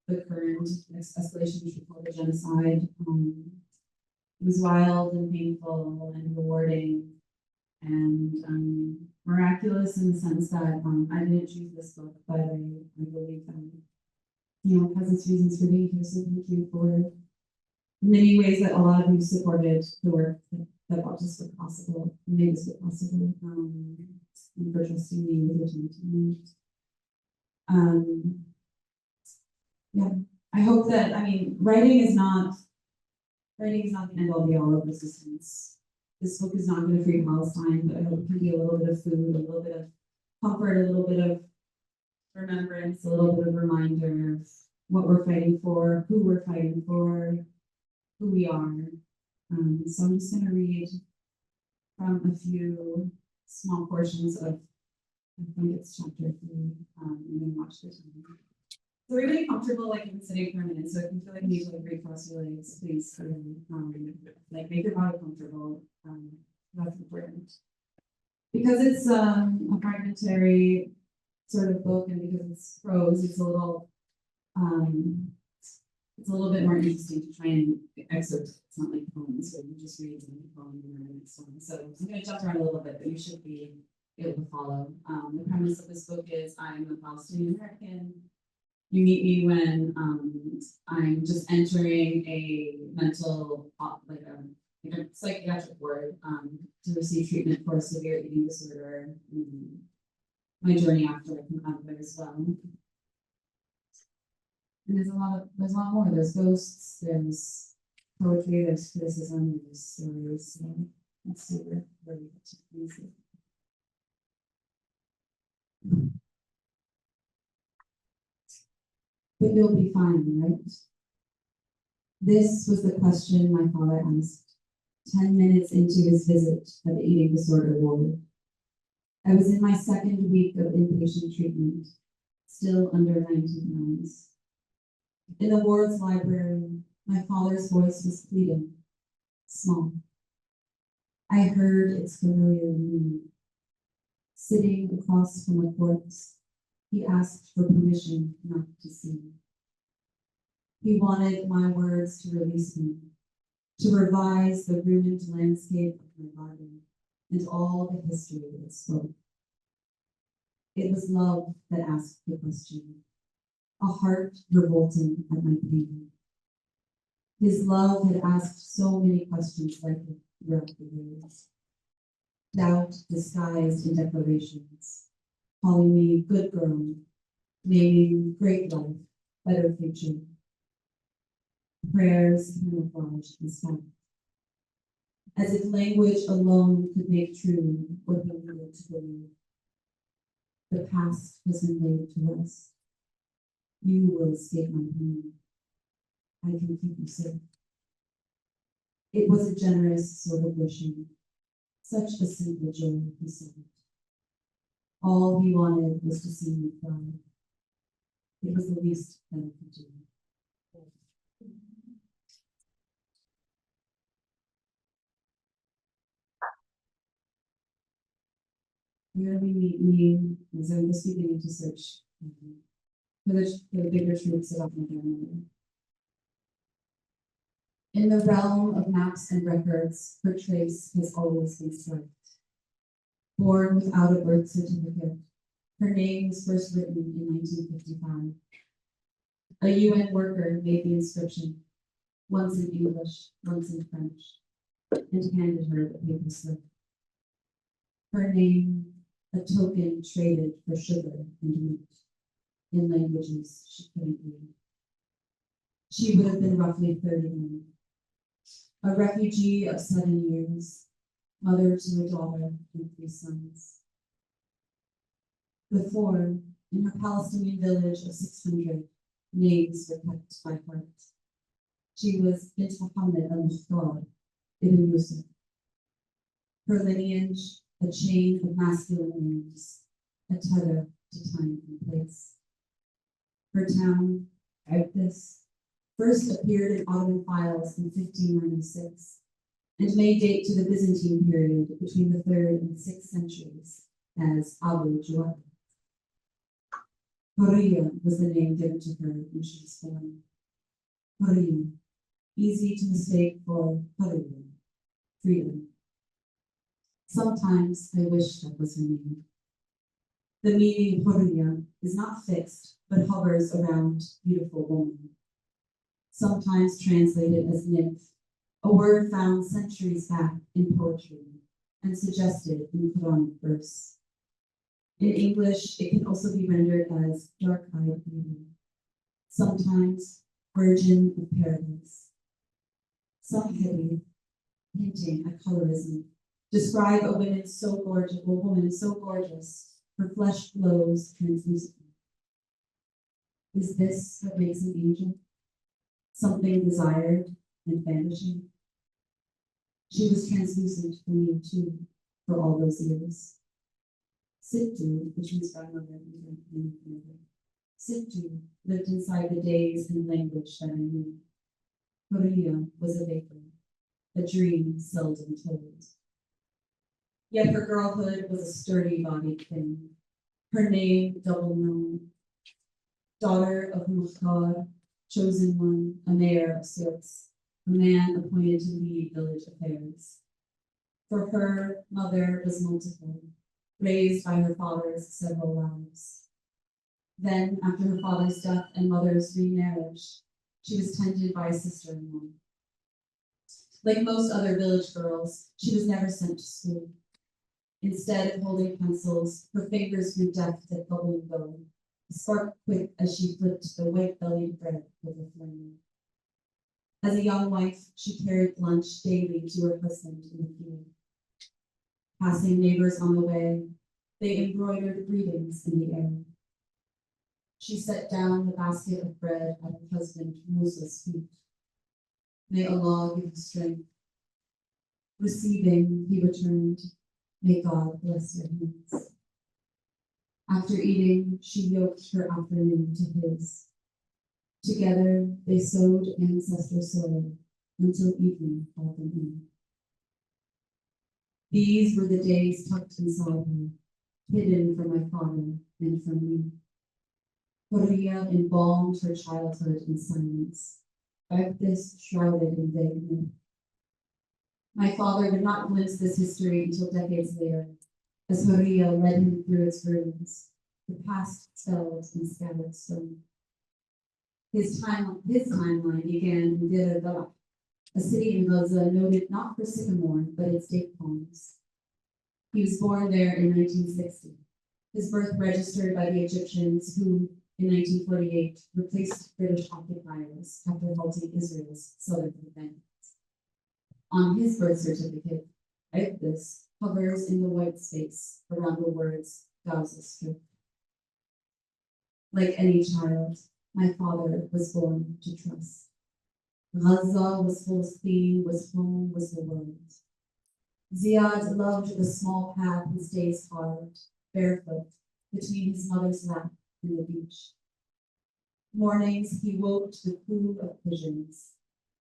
the current escalation which we call the genocide. It was wild and painful and rewarding and miraculous in the sense that I didn't choose this book, but I believe has its reasons for being here. So thank you for many ways that a lot of you supported the work that brought this book possible, made this book possible, and for trusting me with your time tonight. Yeah, I hope that, writing is not the end all be all of resistance. This book is not going to free Palestine, but I hope it can be a little bit of food, a little bit of comfort, a little bit of remembrance, a little bit of reminder of what we're fighting for, who we're fighting for, who we are. So I'm just going to read from a few small portions of, I think it's chapter 3, and then watch the time. So we're really comfortable, like, in sitting for a minute. So if you feel like you need to like recross your legs, please, like make your body comfortable. That's important. Because it's a fragmentary sort of book, and because it's prose, it's a little bit more interesting to try and excerpt. It's not like poems, so you just read the poem and the next one. So I'm going to jump around a little bit, but you should be able to follow. The premise of this book is I'm a Palestinian American. You meet me when I'm just entering a mental, like a psychiatric ward to receive treatment for severe eating disorder. My journey after I come out of there as well. And there's a lot more. There's ghosts, there's poetry, there's criticism, there's stories. So let's see where we get to. But you'll be fine, right? This was the question my father asked 10 minutes into his visit at the eating disorder ward. I was in my second week of inpatient treatment, still under 19 pounds. In the ward's library, my father's voice was pleading, small. I heard its familiar meaning. Sitting across from a corpse, he asked for permission not to see. He wanted my words to release me, to revise the ruined landscape of my body and all the history it spoke. It was love that asked the question, a heart revolting at my pain. His love had asked so many questions like it throughout the years. Doubt disguised in declarations, calling me good girl, naming great life, better future. Prayers camouflaged his fact, as if language alone could make true what he needed to believe. The past has been laid to rest. You will escape my pain. I can keep you safe. It was a generous sort of wishing, such a simple joy, he said. All he wanted was to see me cry. It was the least that I could do. Where we meet me, as I'm just beginning to search for the bigger truths about my grandmother. In the realm of maps and records, her trace has always been swiped. Born without a birth certificate, her name was first written in 1955. A UN worker made the inscription, once in English, once in French, and handed her the paper slip. Her name, a token traded for sugar and meat, in languages she couldn't read. She would have been roughly 30 then. A refugee of 7 years, mother to a daughter and 3 sons. Before, in her Palestinian village of 600, names were kept by heart. She was bint Muhammad al-Mukhtar, Ibn Youssef. Her lineage, a chain of masculine names, a tether to time and place. Her town, Ibdis, first appeared in Ottoman files in 1596 and may date to the Byzantine period between the 3rd and 6th centuries as Al-Balah. Hurriya was the name given to her when she was born. Hurriya, easy to mistake for Hurriya, freedom. Sometimes I wish that was her name. The meaning of Hurriya is not fixed, but hovers around beautiful woman. Sometimes translated as nymph, a word found centuries back in poetry and suggested in Quranic verse. In English, it can also be rendered as dark-eyed beauty, sometimes virgin of paradise. Some hadith, hinting at colorism, describe a woman so gorgeous, her flesh glows translucently. Is this what makes an angel? Something desired and vanishing? She was translucent for me too, for all those years. Sittu, which means grandmother, Sittu lived inside the days and language that I knew. Hurriya was a vapor, a dream seldom told. Yet her girlhood was a sturdy-bodied thing. Her name double known. Daughter of Mukhtar, chosen one, a mayor of sorts, a man appointed to lead village affairs. For her, mother was multiple, raised by her father's several wives. Then, after her father's death and mother's remarriage, she was tended by a sister-in-law. Like most other village girls, she was never sent to school. Instead of holding pencils, her fingers grew deft at bubbling dough, a spark quick as she flipped the white-bellied bread with a flame. As a young wife, she carried lunch daily to her husband in the field. Passing neighbors on the way, they embroidered greetings in the air. She set down the basket of bread at her husband Musa's feet. May Allah give you strength. Receiving, he returned, may God bless your hands. After eating, she yoked her afternoon to his. Together, they sowed ancestor soil until evening called them in. These were the days tucked inside her, hidden from my father and from me. Hurriya embalmed her childhood in silence, Ibdis shrouded in vague myth. My father would not glimpse this history until decades later, as Hurriya led him through its ruins, the past spelled in scattered stone. His timeline began in al-Balah, a city in Gaza noted not for sycamore, but its date palms. He was born there in 1960, his birth registered by the Egyptians who, in 1948, replaced British occupiers after halting Israel's southern advance. On his birth certificate, Ibdis hovers in the white space around the words Gaza Strip. Like any child, my father was born to trust. Gaza was Palestine, was home, was the world. Ziad loved the small path his days carved, barefoot, between his mother's lap and the beach. Mornings he woke to the coo of pigeons,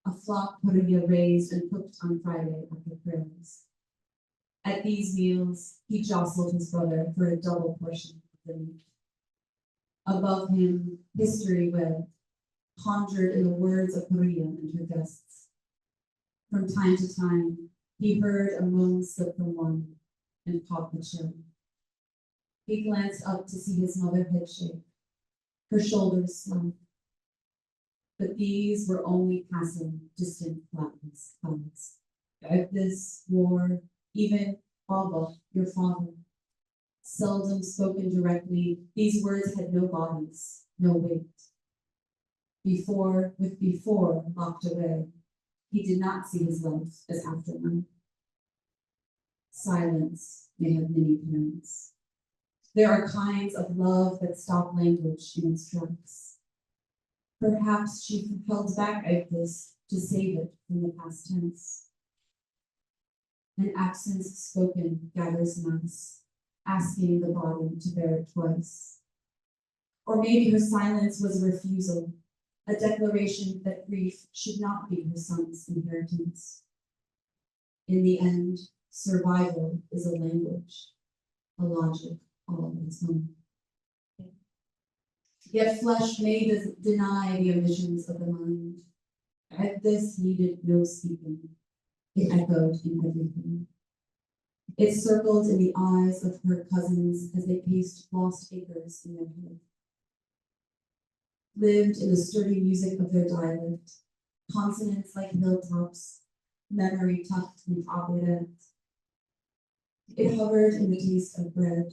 a flock Hurriya raised and cooked on Friday after prayers. At these meals, he jostled his brother for a double portion of the meat. Above him, history read, conjured in the words of Hurriya and her guests. From time to time, he heard a moan slip from one and caught the chill. He glanced up to see his mother head shake, her shoulders slump. But these were only passing, distant clouds. This war, even Baba, your father, seldom spoken directly, these words had no bodies, no weight. Before locked away, he did not see his life as afterlife. Silence may have many parents. There are kinds of love that stop language in its tracks. Perhaps she held back Ibdis to save it from the past tense. An absence spoken gathers mass, asking the body to bear it twice. Or maybe her silence was a refusal, a declaration that grief should not be her son's inheritance. In the end, survival is a language, a logic all its own. Yet flesh may deny the omissions of the mind. At this needed no speaking. It echoed in everything. It circled in the eyes of her cousins as they paced lost acres in their head. Lived in the sturdy music of their dialect, consonants like hilltops, memory tucked in opera. It hovered in the taste of bread,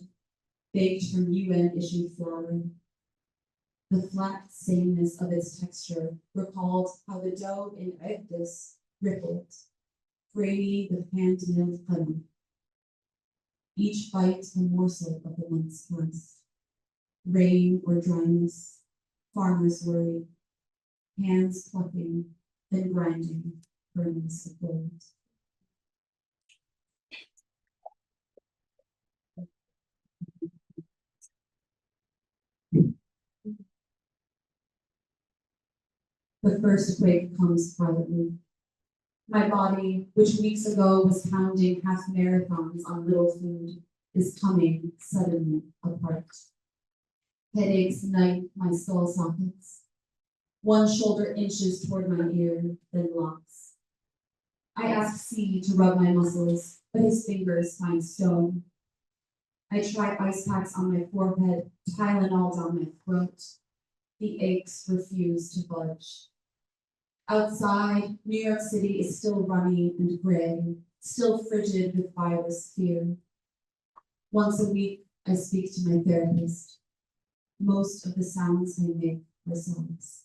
baked from UN-issued flour. The flat sameness of its texture recalled how the dough in Ibdis rippled, grainy with hand-milled honey. Each bite a morsel of the month's past. Rain or dryness, farmer's worry, hands plucking, then grinding, burdens of gold. The first quake comes privately. My body, which weeks ago was pounding half marathons on little food, is coming suddenly apart. Headaches knife my skull sockets. One shoulder inches toward my ear, then locks. I ask C to rub my muscles, but his fingers find stone. I try ice packs on my forehead, Tylenol down my throat. The aches refuse to budge. Outside, New York City is still runny and gray, still frigid with virus fear. Once a week, I speak to my therapist. Most of the sounds I make are sobs.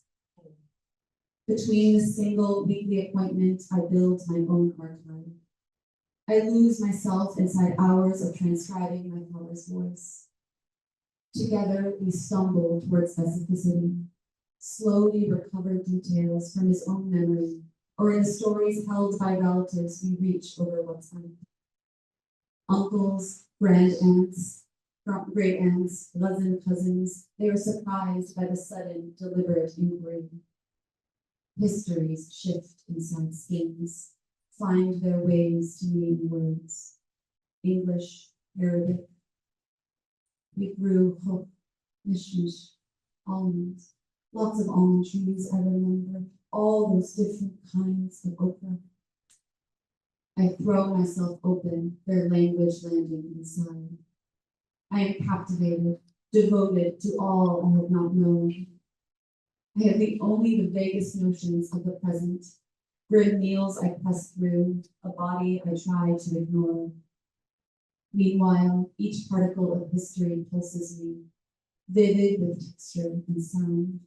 Between the single weekly appointment, I build my own archive. I lose myself inside hours of transcribing my father's voice. Together, we stumble towards specificity, slowly recover details from his own memory or in the stories held by relatives we reach over WhatsApp. Uncles, grand-aunts, great-aunts, cousins, they are surprised by the sudden, deliberate inquiry. Histories shift inside skins, find their ways to meaning words. English, Arabic. We grew hope, mishmish, almonds, lots of almond trees, I remember, all those different kinds of okra. I throw myself open, their language landing inside. I am captivated, devoted to all I have not known. I have only the vaguest notions of the present, grim meals I press through, a body I try to ignore. Meanwhile, each particle of history pulses me, vivid with texture and sound.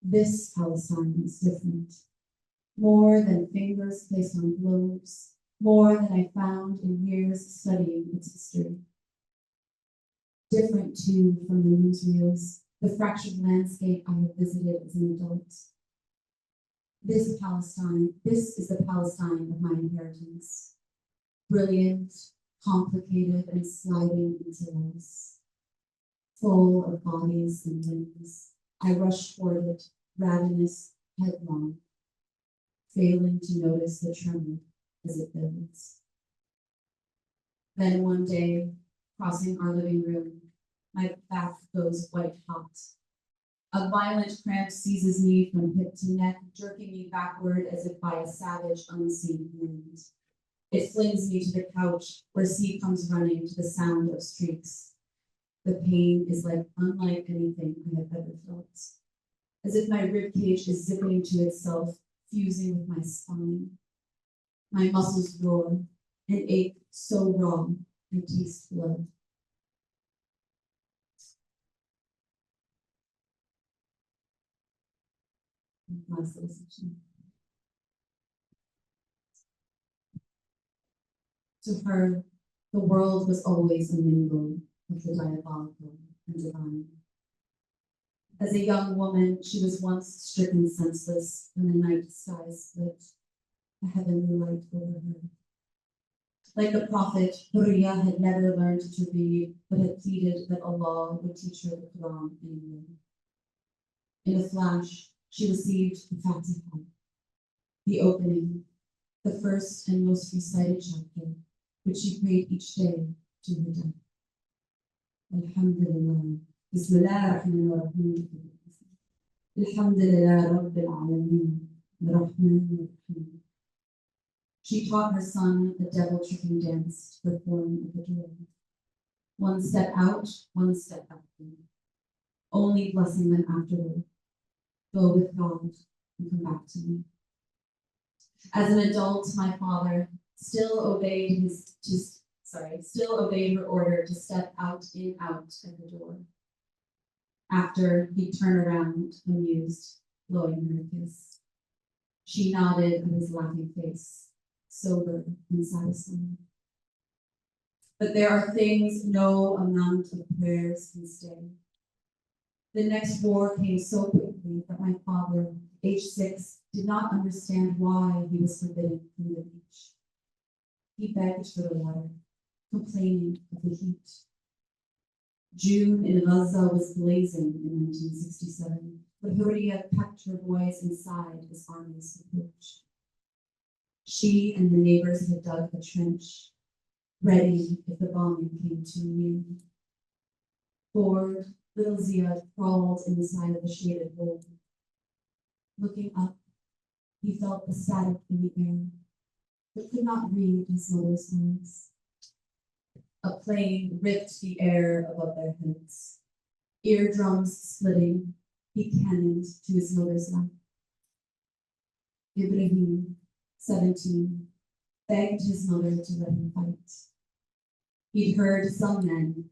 This Palestine is different. More than fingers placed on globes, more than I found in years studying its history. Different too from the newsreels, the fractured landscape I have visited as an adult. This is the Palestine of my inheritance. Brilliant, complicated, and sliding into loss. Full of bodies and limbs, I rush toward it, ravenous, headlong, failing to notice the tremor as it builds. Then one day, crossing our living room, my back goes white hot. A violent cramp seizes me from hip to neck, jerking me backward as if by a savage, unseen hand. It flings me to the couch, where C comes running to the sound of streaks. The pain is unlike anything I have ever felt. As if my ribcage is zipping to itself, fusing with my spine. My muscles roar, and ache so raw, I taste blood. Last little section. To her, the world was always a mingle of the diabolical and divine. As a young woman, she was once stricken senseless when the night sky split, a heavenly light over her. Like the prophet, Hurriya had never learned to read, but had pleaded that Allah would teach her the Quran anyway. In a flash, she received the Fatiha, the opening, the first and most recited chapter, which she prayed each day to her death. Alhamdulillah, بسم الله الرحمن الرحيم. الحمد لله رب العالمين الرحمن الرحيم. She taught her son a devil-tricking dance to perform at the door. One step out, one step back. Only blessing them afterward. Go with God and come back to me. As an adult, my father still obeyed her order to step out at the door. After he'd turn around, amused, blowing her a kiss. She nodded at his laughing face, sober and satisfied. But there are things no amount of prayers can stay. The next war came so quickly that my father, age 6, did not understand why he was forbidden from the beach. He begged for the water, complaining of the heat. June in Gaza was blazing in 1967, but Hurriya packed her boys inside as armies approached. She and the neighbors had dug a trench, ready if the bombing came too near. Bored, little Ziad crawled in the side of the shaded hole. Looking up, he felt a static in the air, but could not read his mother's words. A plane ripped the air above their heads. Eardrums splitting, he cannoned to his mother's lap. Ibrahim, 17, begged his mother to let him fight. He'd heard some men,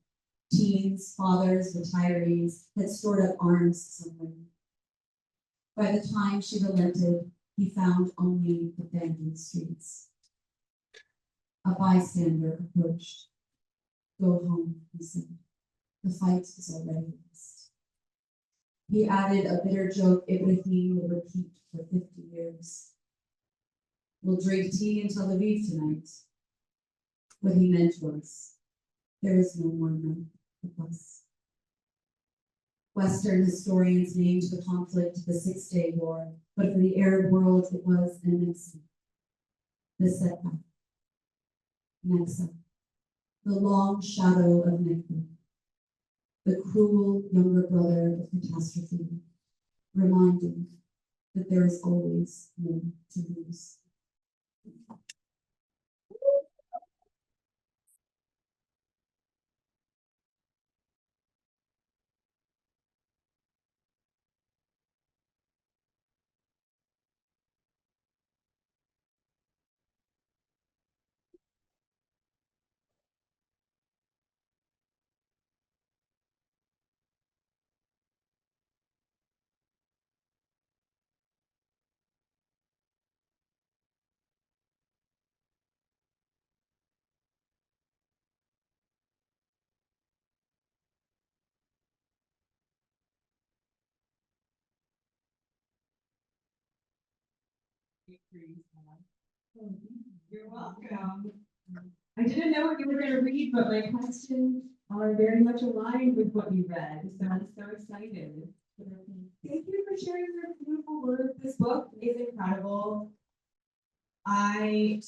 teens, fathers, retirees, had stored up arms somewhere. By the time she relented, he found only abandoned streets. A bystander approached. Go home, he said. The fight is already lost. He added a bitter joke Ibrahim would repeat for 50 years. We'll drink tea in Tel Aviv tonight. What he meant was, there is no more night for us. Western historians named the conflict the Six-Day War, but for the Arab world it was an Nexa. The setback. Nexa. The long shadow of Nekba, the cruel younger brother of catastrophe, reminding that there is always more to lose. You're welcome. I didn't know what you were going to read, but my questions are very much aligned with what you read, so I'm so excited. Thank you for sharing your beautiful words. This book is incredible. I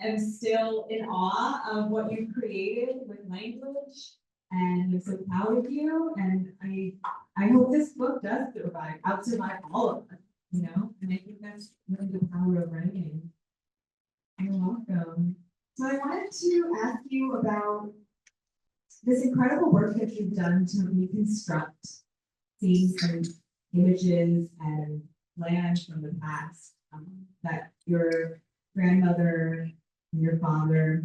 am still in awe of what you've created with language, and I'm so proud of you. And I hope this book does survive all of us, you know, and I think that's really the power of writing. You're welcome. So I wanted to ask you about this incredible work that you've done to reconstruct scenes and images and land from the past that your grandmother and your father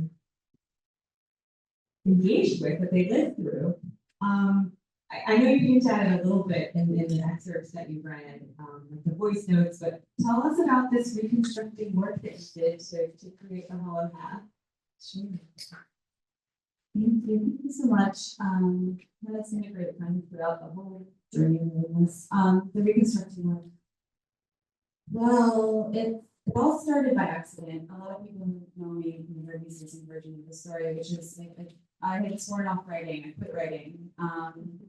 engaged with, that they lived through. I know you hinted at it a little bit in the excerpts that you read, like the voice notes, but tell us about this reconstructing work that you did to create the Hollow Half. Sure. Thank you so much. That's been a great friend throughout the whole journey of this. The reconstructing work. Well, it all started by accident. A lot of people know me from the very recent version of the story, which is like I had sworn off writing. I quit writing.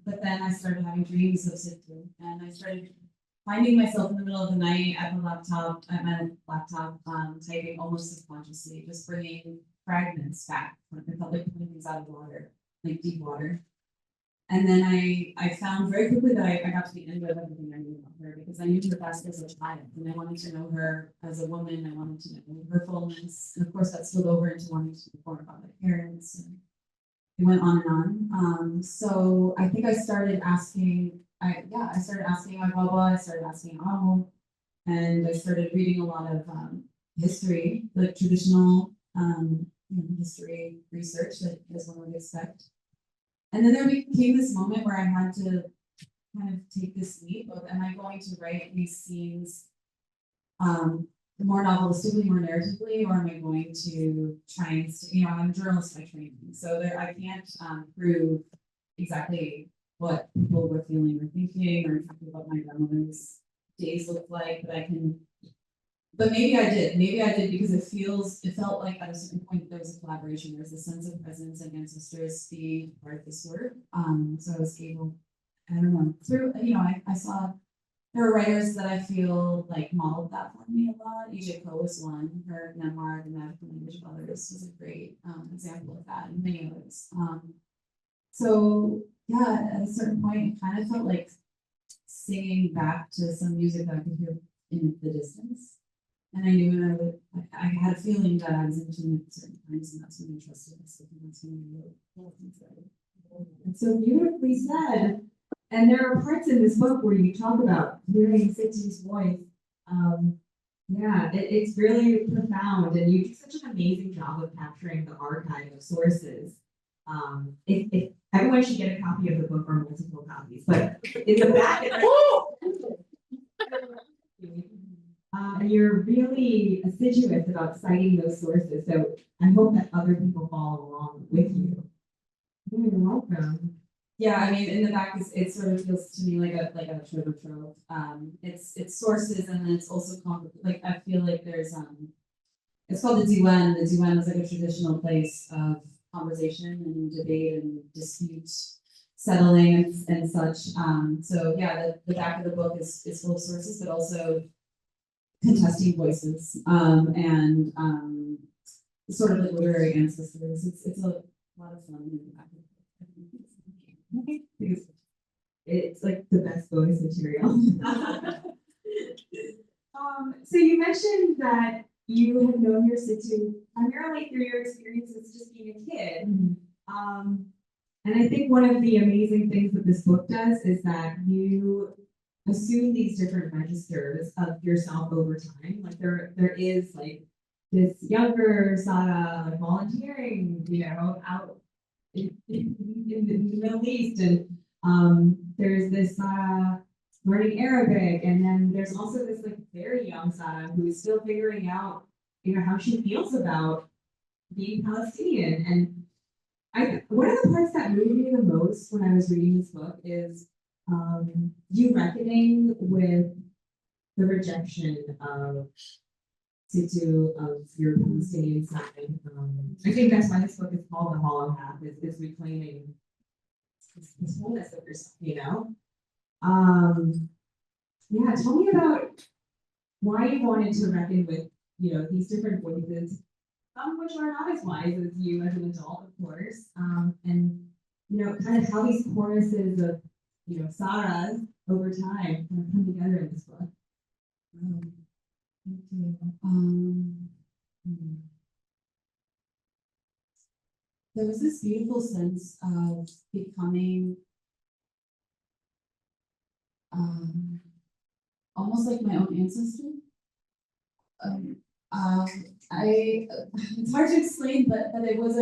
But then I started having dreams of sifting, and I started finding myself in the middle of the night at my laptop, typing almost subconsciously, just bringing fragments back. Like I felt like pulling things out of water, like deep water. And then I found very quickly that I got to the end of everything I knew about her because I knew her best as a child and I wanted to know her as a woman. I wanted to know her fullness. And of course that spilled over into wanting to know more about my parents. And it went on and on. So I think I started asking, I started asking my Baba, I started asking Amo, and I started reading a lot of history, like traditional history research that as one would expect. And then there became this moment where I had to kind of take this leap of, am I going to write these scenes more novelistically, more narratively, or am I going to try and, I'm a journalist by training, so I can't prove exactly what people were feeling or thinking, or exactly what my grandmother's days looked like, but maybe I did because it felt like at a certain point there was a collaboration. There's a sense of presence and ancestors being part of this work. So I was able, I don't know, through, I saw there were writers that I feel like modeled that for me a lot. E.J. Poe was one. Her memoir, The Magical Language of Others, was a great example of that, and many others. So yeah, at a certain point, it kind of felt like singing back to some music that I could hear in the distance. And I knew I had a feeling that I was in tune at certain times, and that's when I trusted myself, and that's when I wrote. It's so beautifully said. And there are parts in this book where you talk about hearing Sitti's voice. It's really profound, and you do such an amazing job of capturing the archive of sources. If everyone should get a copy of the book or multiple copies, but in the back, and you're really assiduous about citing those sources. So I hope that other people follow along with you. You're welcome. Yeah, I mean, in the back, it sort of feels to me like a treasure trove. It's sources, and then it's also like I feel like there's it's called the Diwan. The Diwan is like a traditional place of conversation and debate and dispute settling and such. So yeah, the back of the book is full of sources, but also contesting voices and sort of like literary ancestors. It's a lot of fun in the back of the book. It's like the best bonus material. So you mentioned that you have known your Sittu primarily through your experiences just being a kid. And I think one of the amazing things that this book does is that you assume these different registers of yourself over time. Like there is like this younger Sarah like volunteering, out in the Middle East, and there's this Sarah learning Arabic, and then there's also this like very young Sarah who is still figuring out, how she feels about being Palestinian. And one of the parts that moved me the most when I was reading this book is you reckoning with the rejection of Sittu, of your Palestinian side. I think that's why this book is called The Hollow Half, is reclaiming this wholeness of yourself, tell me about why you wanted to reckon with, these different voices, some of which are not as wise as you as an adult, of course, and, kind of how these choruses of, Sarahs over time kind of come together in this book. There was this beautiful sense of becoming almost like my own ancestor. It's hard to explain, but it was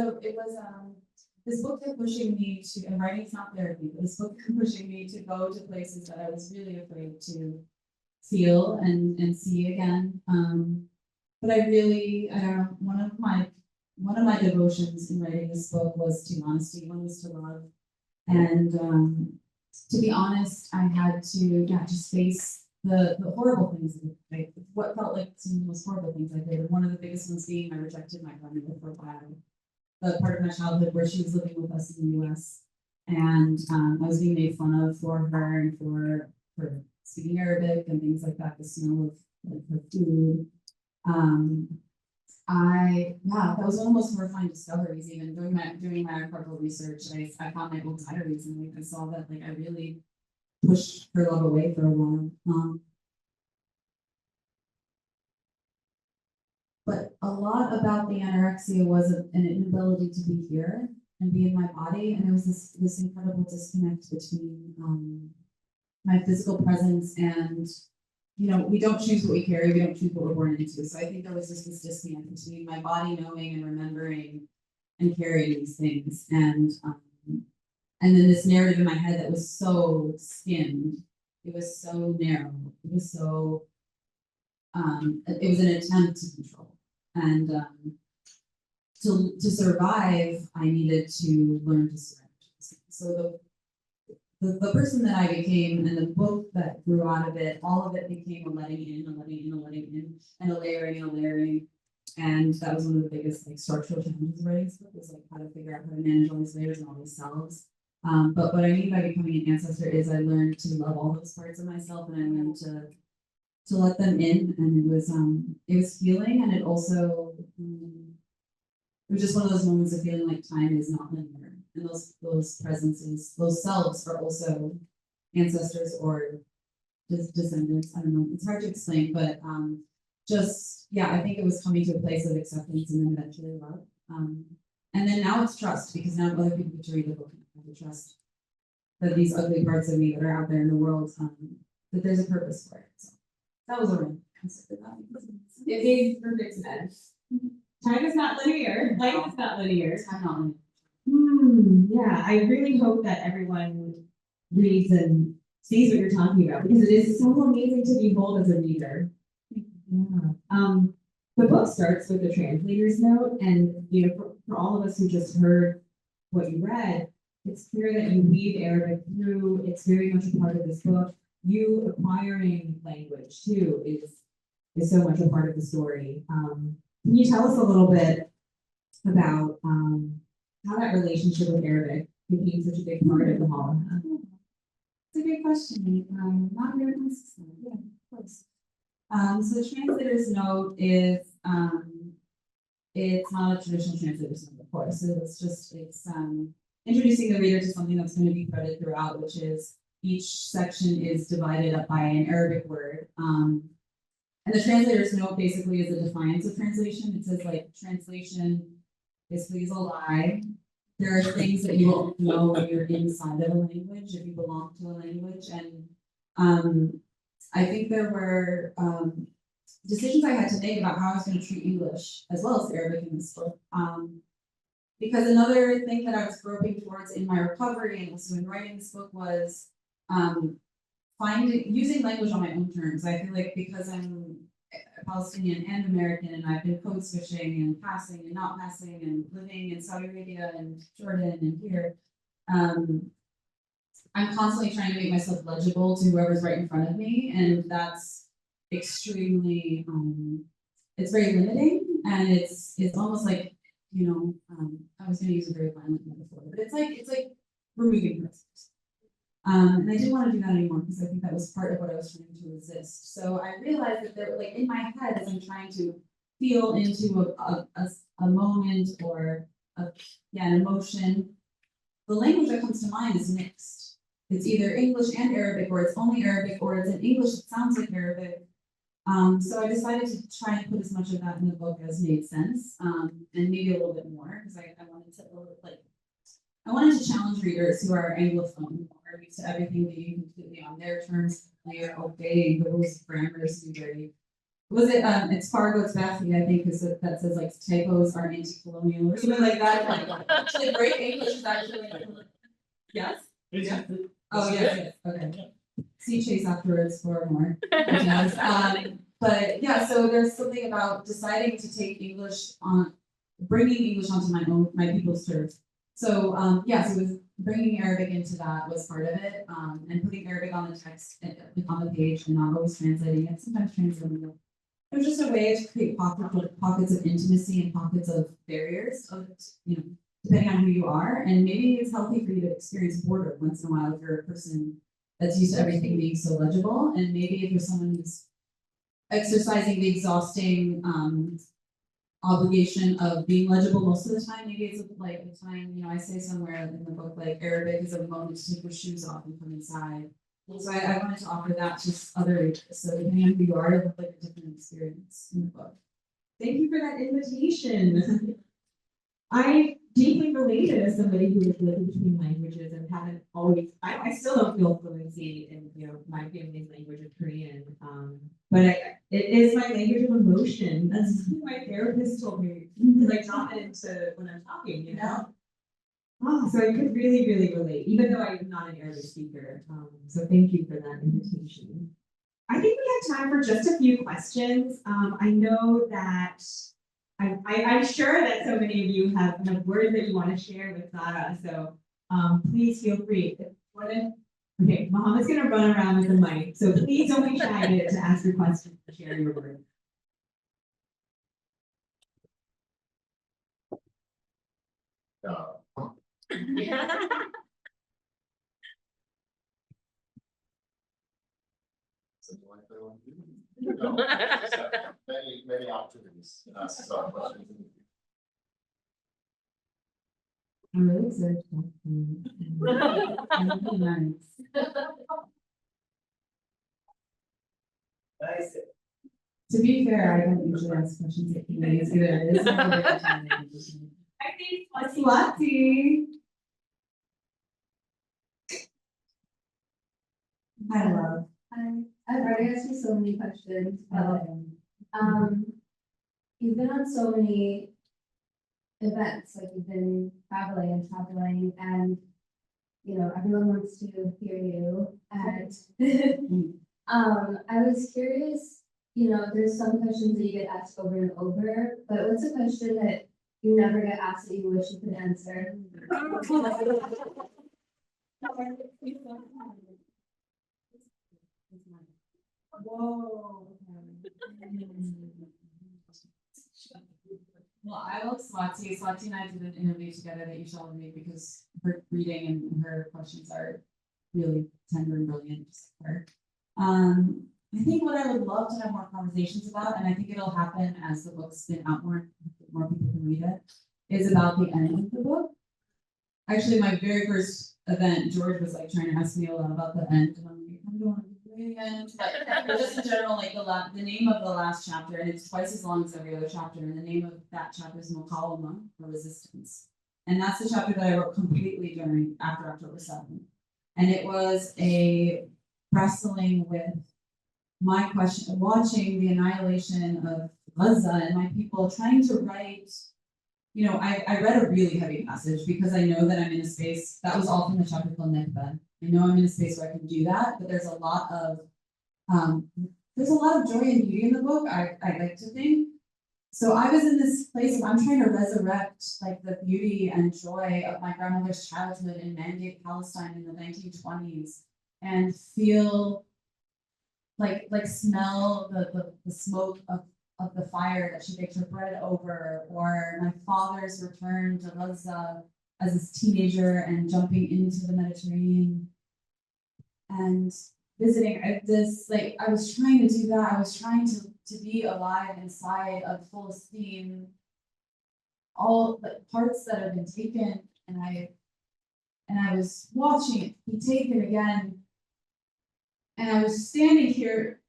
this book kept pushing me to, and writing's not therapy, but this book kept pushing me to go to places that I was really afraid to feel and see again. But I don't know, one of my devotions in writing this book was to honesty, one was to love. And to be honest, I had to just face the horrible things, what felt like some of the most horrible things I did. One of the biggest ones being I rejected my grandmother for a while, the part of my childhood where she was living with us in the US. And I was being made fun of for her and for speaking Arabic and things like that, the smell of like her food. that was one of the most horrifying discoveries, even doing my archival research. I found my old diaries and like I saw that like I really pushed her love away for a while. But a lot about the anorexia was an inability to be here and be in my body, and there was this incredible disconnect between my physical presence and, you know, we don't choose what we carry, we don't choose what we're born into. So I think there was just this disconnect between my body knowing and remembering and carrying these things, and then this narrative in my head that was so skimmed, it was so narrow, it was so it was an attempt to control. And to survive, I needed to learn to surrender. So the person that I became and the book that grew out of it, all of it became a letting in, a letting in, a letting in, and a layering and a layering. And that was one of the biggest like structural challenges of writing this book, was like how to figure out how to manage all these layers and all these selves. But what I mean by becoming an ancestor is I learned to love all those parts of myself, and I learned to let them in, and it was healing, and it also it was just one of those moments of feeling like time is not linear, and those presences, those selves are also ancestors or descendants. I don't know, it's hard to explain, but I think it was coming to a place of acceptance and then eventually love, and then now it's trust, because now other people get to read the book and have to trust that these ugly parts of me that are out there in the world, that there's a purpose for it. So that was a real concept of that. It made perfect sense. Time is not linear. Life is not linear. Time not linear. Yeah, I really hope that everyone reads and sees what you're talking about, because it is so amazing to behold as a reader. Yeah. The book starts with the translator's note, and you know, for all of us who just heard what you read, it's clear that you weave Arabic through. It's very much a part of this book. You acquiring language too is so much a part of the story. Can you tell us a little bit about how that relationship with Arabic became such a big part of the hall? It's a great question. Not very consistent. Yeah, of course. So the translator's note is it's not a traditional translator's note, of course. So it's introducing the reader to something that's going to be threaded throughout, which is each section is divided up by an Arabic word. And the translator's note basically is a defiance of translation. It says like translation basically is a lie. There are things that you won't know when you're inside of a language, if you belong to a language. And I think there were decisions I had to make about how I was going to treat English as well as Arabic in this book. Because another thing that I was groping towards in my recovery and also in writing this book was using language on my own terms. I feel like because I'm Palestinian and American, and I've been code switching and passing and not passing and living in Saudi Arabia and Jordan and here, I'm constantly trying to make myself legible to whoever's right in front of me, and that's extremely it's very limiting, and it's almost like, you know, I was going to use a very violent metaphor, but it's like removing prisoners. And I didn't want to do that anymore, because I think that was part of what I was trying to resist. So I realized that there, like in my head, as I'm trying to feel into a moment or an emotion, the language that comes to mind is mixed. It's either English and Arabic, or it's only Arabic, or it's in English that sounds like Arabic. So I decided to try and put as much of that in the book as made sense, and maybe a little bit more, because I wanted to challenge readers who are Anglophone, who are used to everything being completely on their terms, they're obeying the rules of grammar, it's Fargo, it's Baffler, I think, that says like typos are anti-colonial or something like that. Like actually great English is actually yes? Yeah. Oh yes, okay. See Chase afterwards for more. But yeah, so there's something about deciding to take English on, bringing English onto my people's terms. So so it was bringing Arabic into that was part of it, and putting Arabic on the text on the page and not always translating it, sometimes translating it. It was just a way to create pockets of intimacy and pockets of barriers of, you know, depending on who you are. And maybe it's healthy for you to experience boredom once in a while if you're a person that's used to everything being so legible. And maybe if you're someone who's exercising the exhausting obligation of being legible most of the time. Maybe it's like a time, you know, I say somewhere in the book, like Arabic is a moment to take your shoes off and come inside. So I wanted to offer that to others, so depending on who you are, it'll have like a different experience in the book. Thank you for that invitation. I deeply related as somebody who is living between languages and haven't always, I still don't feel fluency in, you know, my family's language of Korean. But it is my language of emotion. That's something my therapist told me, because I drop it into when I'm talking, you know? Oh, so I could really, really relate, even though I'm not an Arabic speaker. So thank you for that invitation. I think we have time for just a few questions. I know that I'm sure that so many of you have words that you want to share with Sarah. So please feel free. Okay, Mohammed's gonna run around with the mic, so please don't be shy to ask your questions or share your words. Something like that one? No. Many opportunities to ask some questions. I'm really excited. Nice. To be fair, I don't usually ask questions at committees either. This is the first time I do. I think Swati. I love. I've already asked you so many questions, but you've been on so many events, like you've been traveling, and you know everyone wants to hear you. And I was curious, you know, there's some questions that you get asked over and over, but what's a question that you never get asked that you wish you could answer? Whoa. Well, I love Swati. Swati and I did an interview together that you shall read because her reading and her questions are really tender and brilliant. Just like her. I think what I would love to have more conversations about, and I think it'll happen as the book's been out more people can read it, is about the end of the book. Actually, my very first event, George was like trying to ask me a lot about the end, and I'm like, I don't want to do the end. But just in general, like the name of the last chapter, and it's twice as long as every other chapter, and the name of that chapter is Muqawama, or Resistance. And that's the chapter that I wrote completely after October 7th. And it was a wrestling with my question, watching the annihilation of Gaza and my people, trying to write, you know, I read a really heavy passage because I know that I'm in a space, that was all from the chapter called Nekba. I know I'm in a space where I can do that, but there's a lot of joy and beauty in the book, I like to think. So I was in this place of I'm trying to resurrect like the beauty and joy of my grandmother's childhood in Mandate, Palestine in the 1920s, and feel like smell the smoke of the fire that she baked her bread over, or my father's return to Gaza as a teenager and jumping into the Mediterranean and visiting. I was trying to do that. I was trying to be alive inside of full esteem, all the parts that have been taken, and I was watching it be taken again. And I was standing there,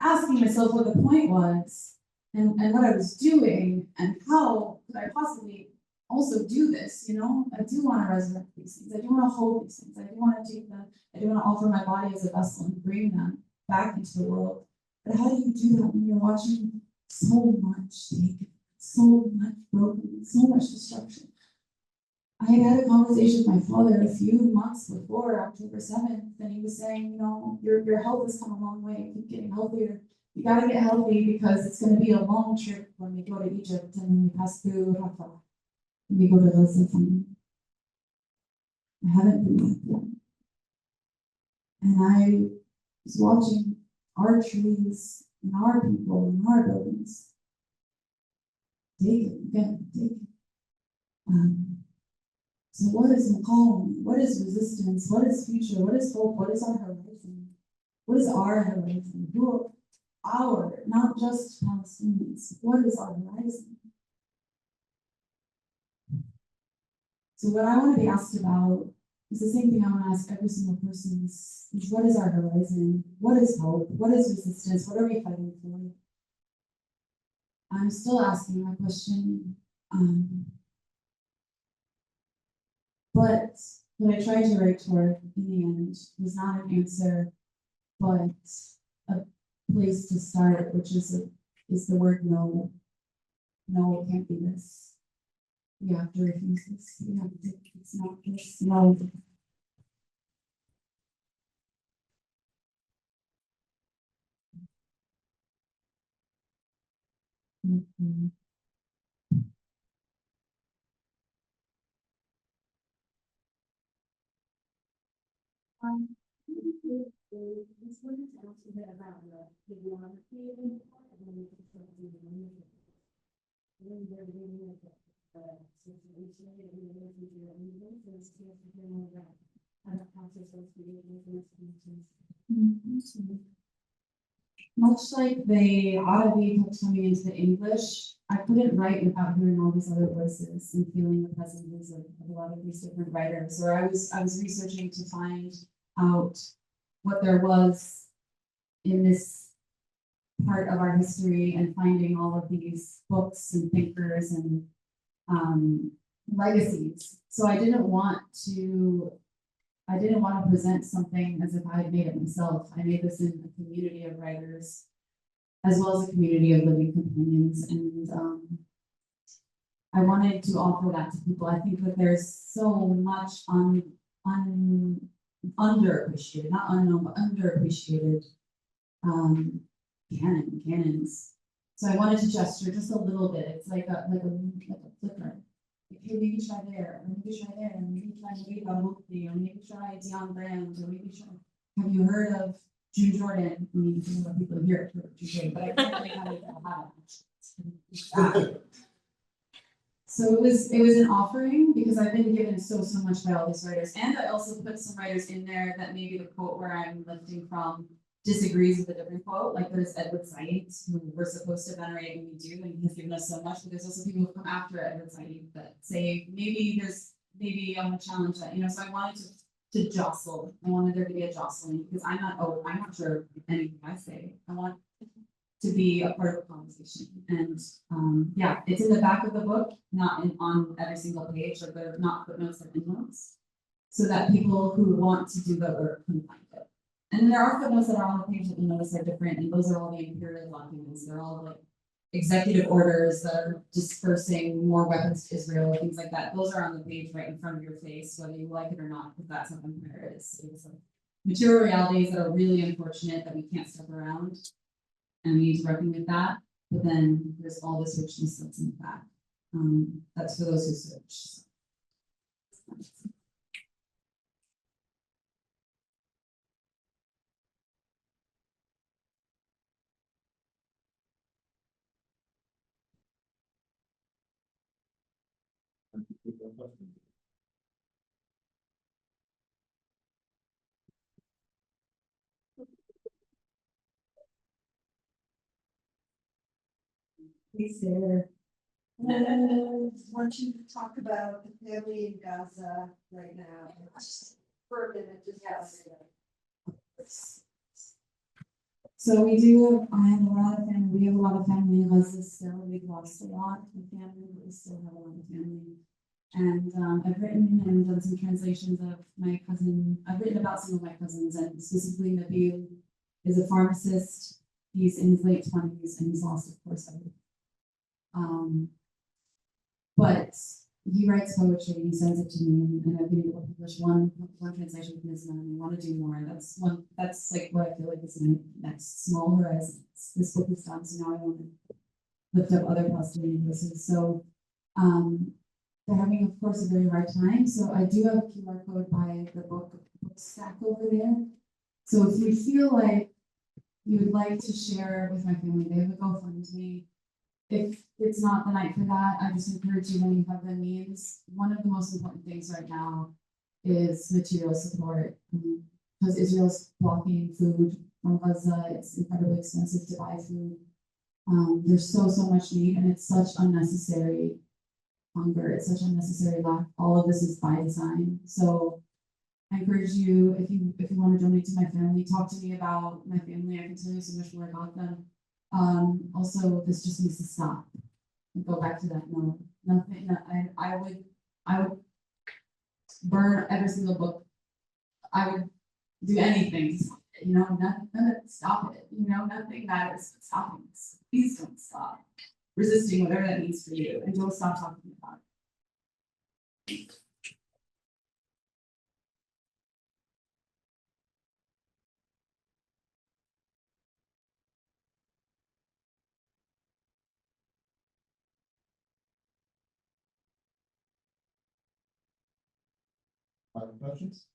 asking myself what the point was and what I was doing and how could I possibly also do this, you know? I do want to resurrect these things. I do want to hold these things. I do want to take them. I do want to offer my body as a vessel and bring them back into the world. But how do you do that when you're watching so much taken, so much broken, so much destruction? I had a conversation with my father a few months before October 7th, and he was saying, you know, your health has come a long way. Keep getting healthier. You got to get healthy because it's going to be a long trip when we go to Egypt and when we pass through Rafah and we go to Gaza. I haven't been back yet. And I was watching our trees and our people and our buildings taken again, taken. So what is Muqawama? What is resistance? What is future? What is hope? What is our horizon? What is our horizon? not just Palestinians, what is our horizon? So what I want to be asked about is the same thing I want to ask every single person is what is our horizon? What is hope? What is resistance? What are we fighting for? I'm still asking that question. But what I tried to write toward in the end was not an answer, but a place to start, which is the word no. No, it can't be this. We have to refuse this. We have to, it's not this. No. Mhm. This one is also a bit about the geography of the part, and then we can start doing the music. And then they're doing like situation and the refugee and movement, so it's clear to hear more about how that process was created in the Much like the Arabic kept coming into the English, I couldn't write without hearing all these other voices and feeling the presences of a lot of these different writers. Or I was researching to find out what there was in this part of our history and finding all of these books and thinkers and legacies. So I didn't want to present something as if I had made it myself. I made this in a community of writers, as well as a community of living companions. And I wanted to offer that to people. I think that there's so much underappreciated, not unknown, but underappreciated canons. So I wanted to gesture just a little bit. It's like a flicker. Hey, maybe try there, or maybe try there, and maybe try Mukti, or maybe try Dion Brand, or maybe try. Have you heard of June Jordan? I mean, you know, people here have heard of June Jordan, but I can't really have it. So it was an offering because I've been given so much by all these writers, and I also put some writers in there that maybe the quote where I'm lifting from disagrees with a different quote. Like there's Edward Said, who we're supposed to venerate, and we do, and he's given us so much. But there's also people who come after Edward Said that say maybe I want to challenge that, you know. So I wanted to jostle. I wanted there to be a jostling because I'm not sure anything I say. I want to be a part of the conversation. And yeah, it's in the back of the book, not on every single page, or they're not footnotes or endnotes, so that people who want to do the work can find it. And there are footnotes that are on the page that you notice are different, and those are all the imperial documents. They're all like executive orders that are dispersing more weapons to Israel, things like that. Those are on the page right in front of your face, whether you like it or not, because that's how empire is. It's like material realities that are really unfortunate that we can't step around, and we need to reckon with that. But then there's all this richness that's in the back. That's for those who search. Hey, Sarah. I want you to talk about the family in Gaza right now. Just for a minute, just So I have a lot of family. We have a lot of family in Gaza still. We've lost a lot of family, but we still have a lot of family. And I've written and done some translations of my cousin. I've written about some of my cousins, and specifically Nabil is a pharmacist. He's in his late 20s, and he's lost, of course, everything. But he writes poetry and he sends it to me, and I've been able to publish one translation of Mizna, and I want to do more. That's like what I feel like is my next small horizon. This book is done, so now I want to lift up other Palestinian voices. So they're having, of course, a very hard time. So I do have a QR code by the book stack over there. So if you feel like you would like to share with my family, they have a GoFundMe. If it's not the night for that, I just encourage you, when you have the means. One of the most important things right now is material support, because Israel's blocking food from Gaza. It's incredibly expensive to buy food. There's so much need, and it's such unnecessary hunger. It's such unnecessary lack. All of this is by design. So I encourage you, if you want to donate to my family, talk to me about my family. I can tell you so much more about them. Also, this just needs to stop. And go back to that. No, nothing. I would burn every single book. I would do anything to stop it. You know, nothing stop it. You know, nothing matters but stopping this. Please don't stop resisting whatever that means for you, and don't stop talking about it. Other questions?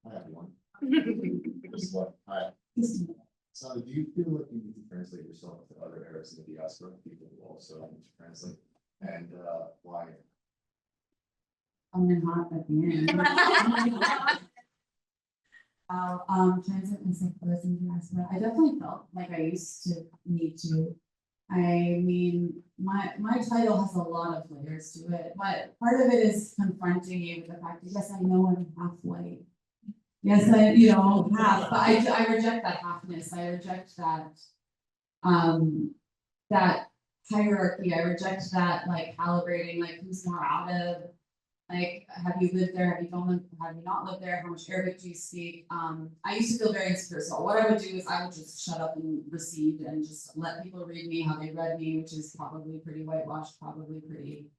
I have one. Just one. Hi. So do you feel like you need to translate yourself to other Arabs in the diaspora, people who also need to translate? And why? I'm in hot at the end. I'll translate myself for this in diaspora. I definitely felt like I used to need to. I mean, my title has a lot of layers to it, but part of it is confronting you with the fact that yes, I know I'm half white. Yes, half, but I reject that halfness. I reject that that hierarchy. I reject that like calibrating, like who's more Arab. Like, have you lived there? Have you not lived there? How much Arabic do you speak? I used to feel very insecure. So what I would do is I would just shut up and recede and just let people read me how they read me, which is probably pretty whitewashed, probably pretty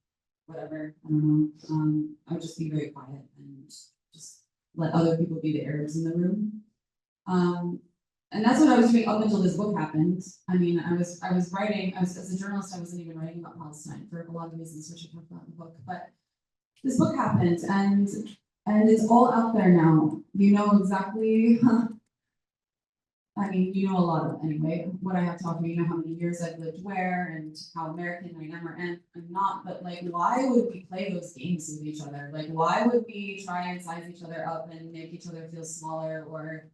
whatever. I don't know. I would just be very quiet and just let other people be the Arabs in the room. And that's what I was doing up until this book happened. I mean, I was writing, as a journalist, I wasn't even writing about Palestine for a lot of reasons, which I talked about in the book, but this book happened, and it's all out there now. You know exactly, I mean, you know a lot of anyway, what I have to offer. You know how many years I've lived where, and how American I am or am not, but like, why would we play those games with each other? Like, why would we try and size each other up and make each other feel smaller, or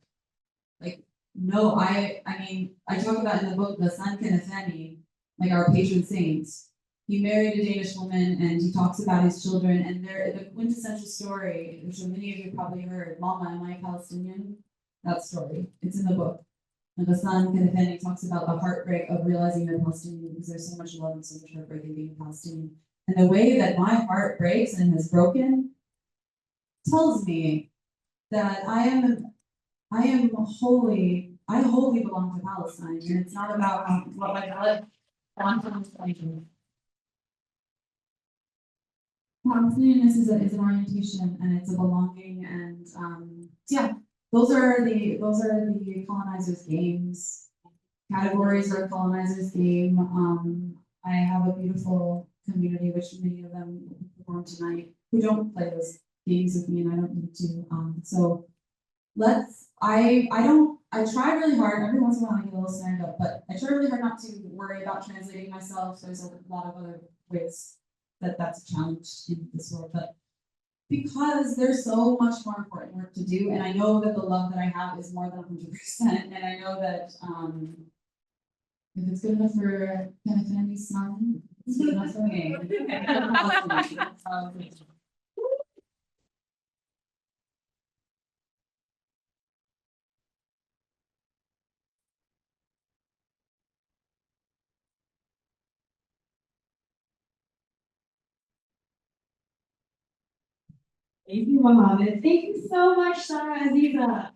like, no, I mean, I talk about in the book, Ladan Khoddam-Khorasani, like our patron saints. He married a Danish woman, and he talks about his children, and they're the quintessential story, which many of you probably heard, Mama, am I Palestinian? That story, it's in the book. And Ladan Khoddam-Khorasani talks about the heartbreak of realizing you're Palestinian, because there's so much love and so much heartbreak in being Palestinian. And the way that my heart breaks and has broken tells me that I wholly belong to Palestine, and it's not about what my blood wants from this country. Palestinianness is an orientation, and it's a belonging, and yeah, those are the colonizers' games. Categories are a colonizers' game. I have a beautiful community, which many of them perform tonight, who don't play those games with me, and I don't need to. So I try really hard. Every once in a while I get a little stand up, but I try really hard not to worry about translating myself. There's a lot of other ways that's a challenge in this world, but because there's so much more important work to do, and I know that the love that I have is more than 100%, and I know that if it's good enough for kind of family's son, it's good enough for me. Thank you, Mohammed. Thank you so much, Sarah Aziza.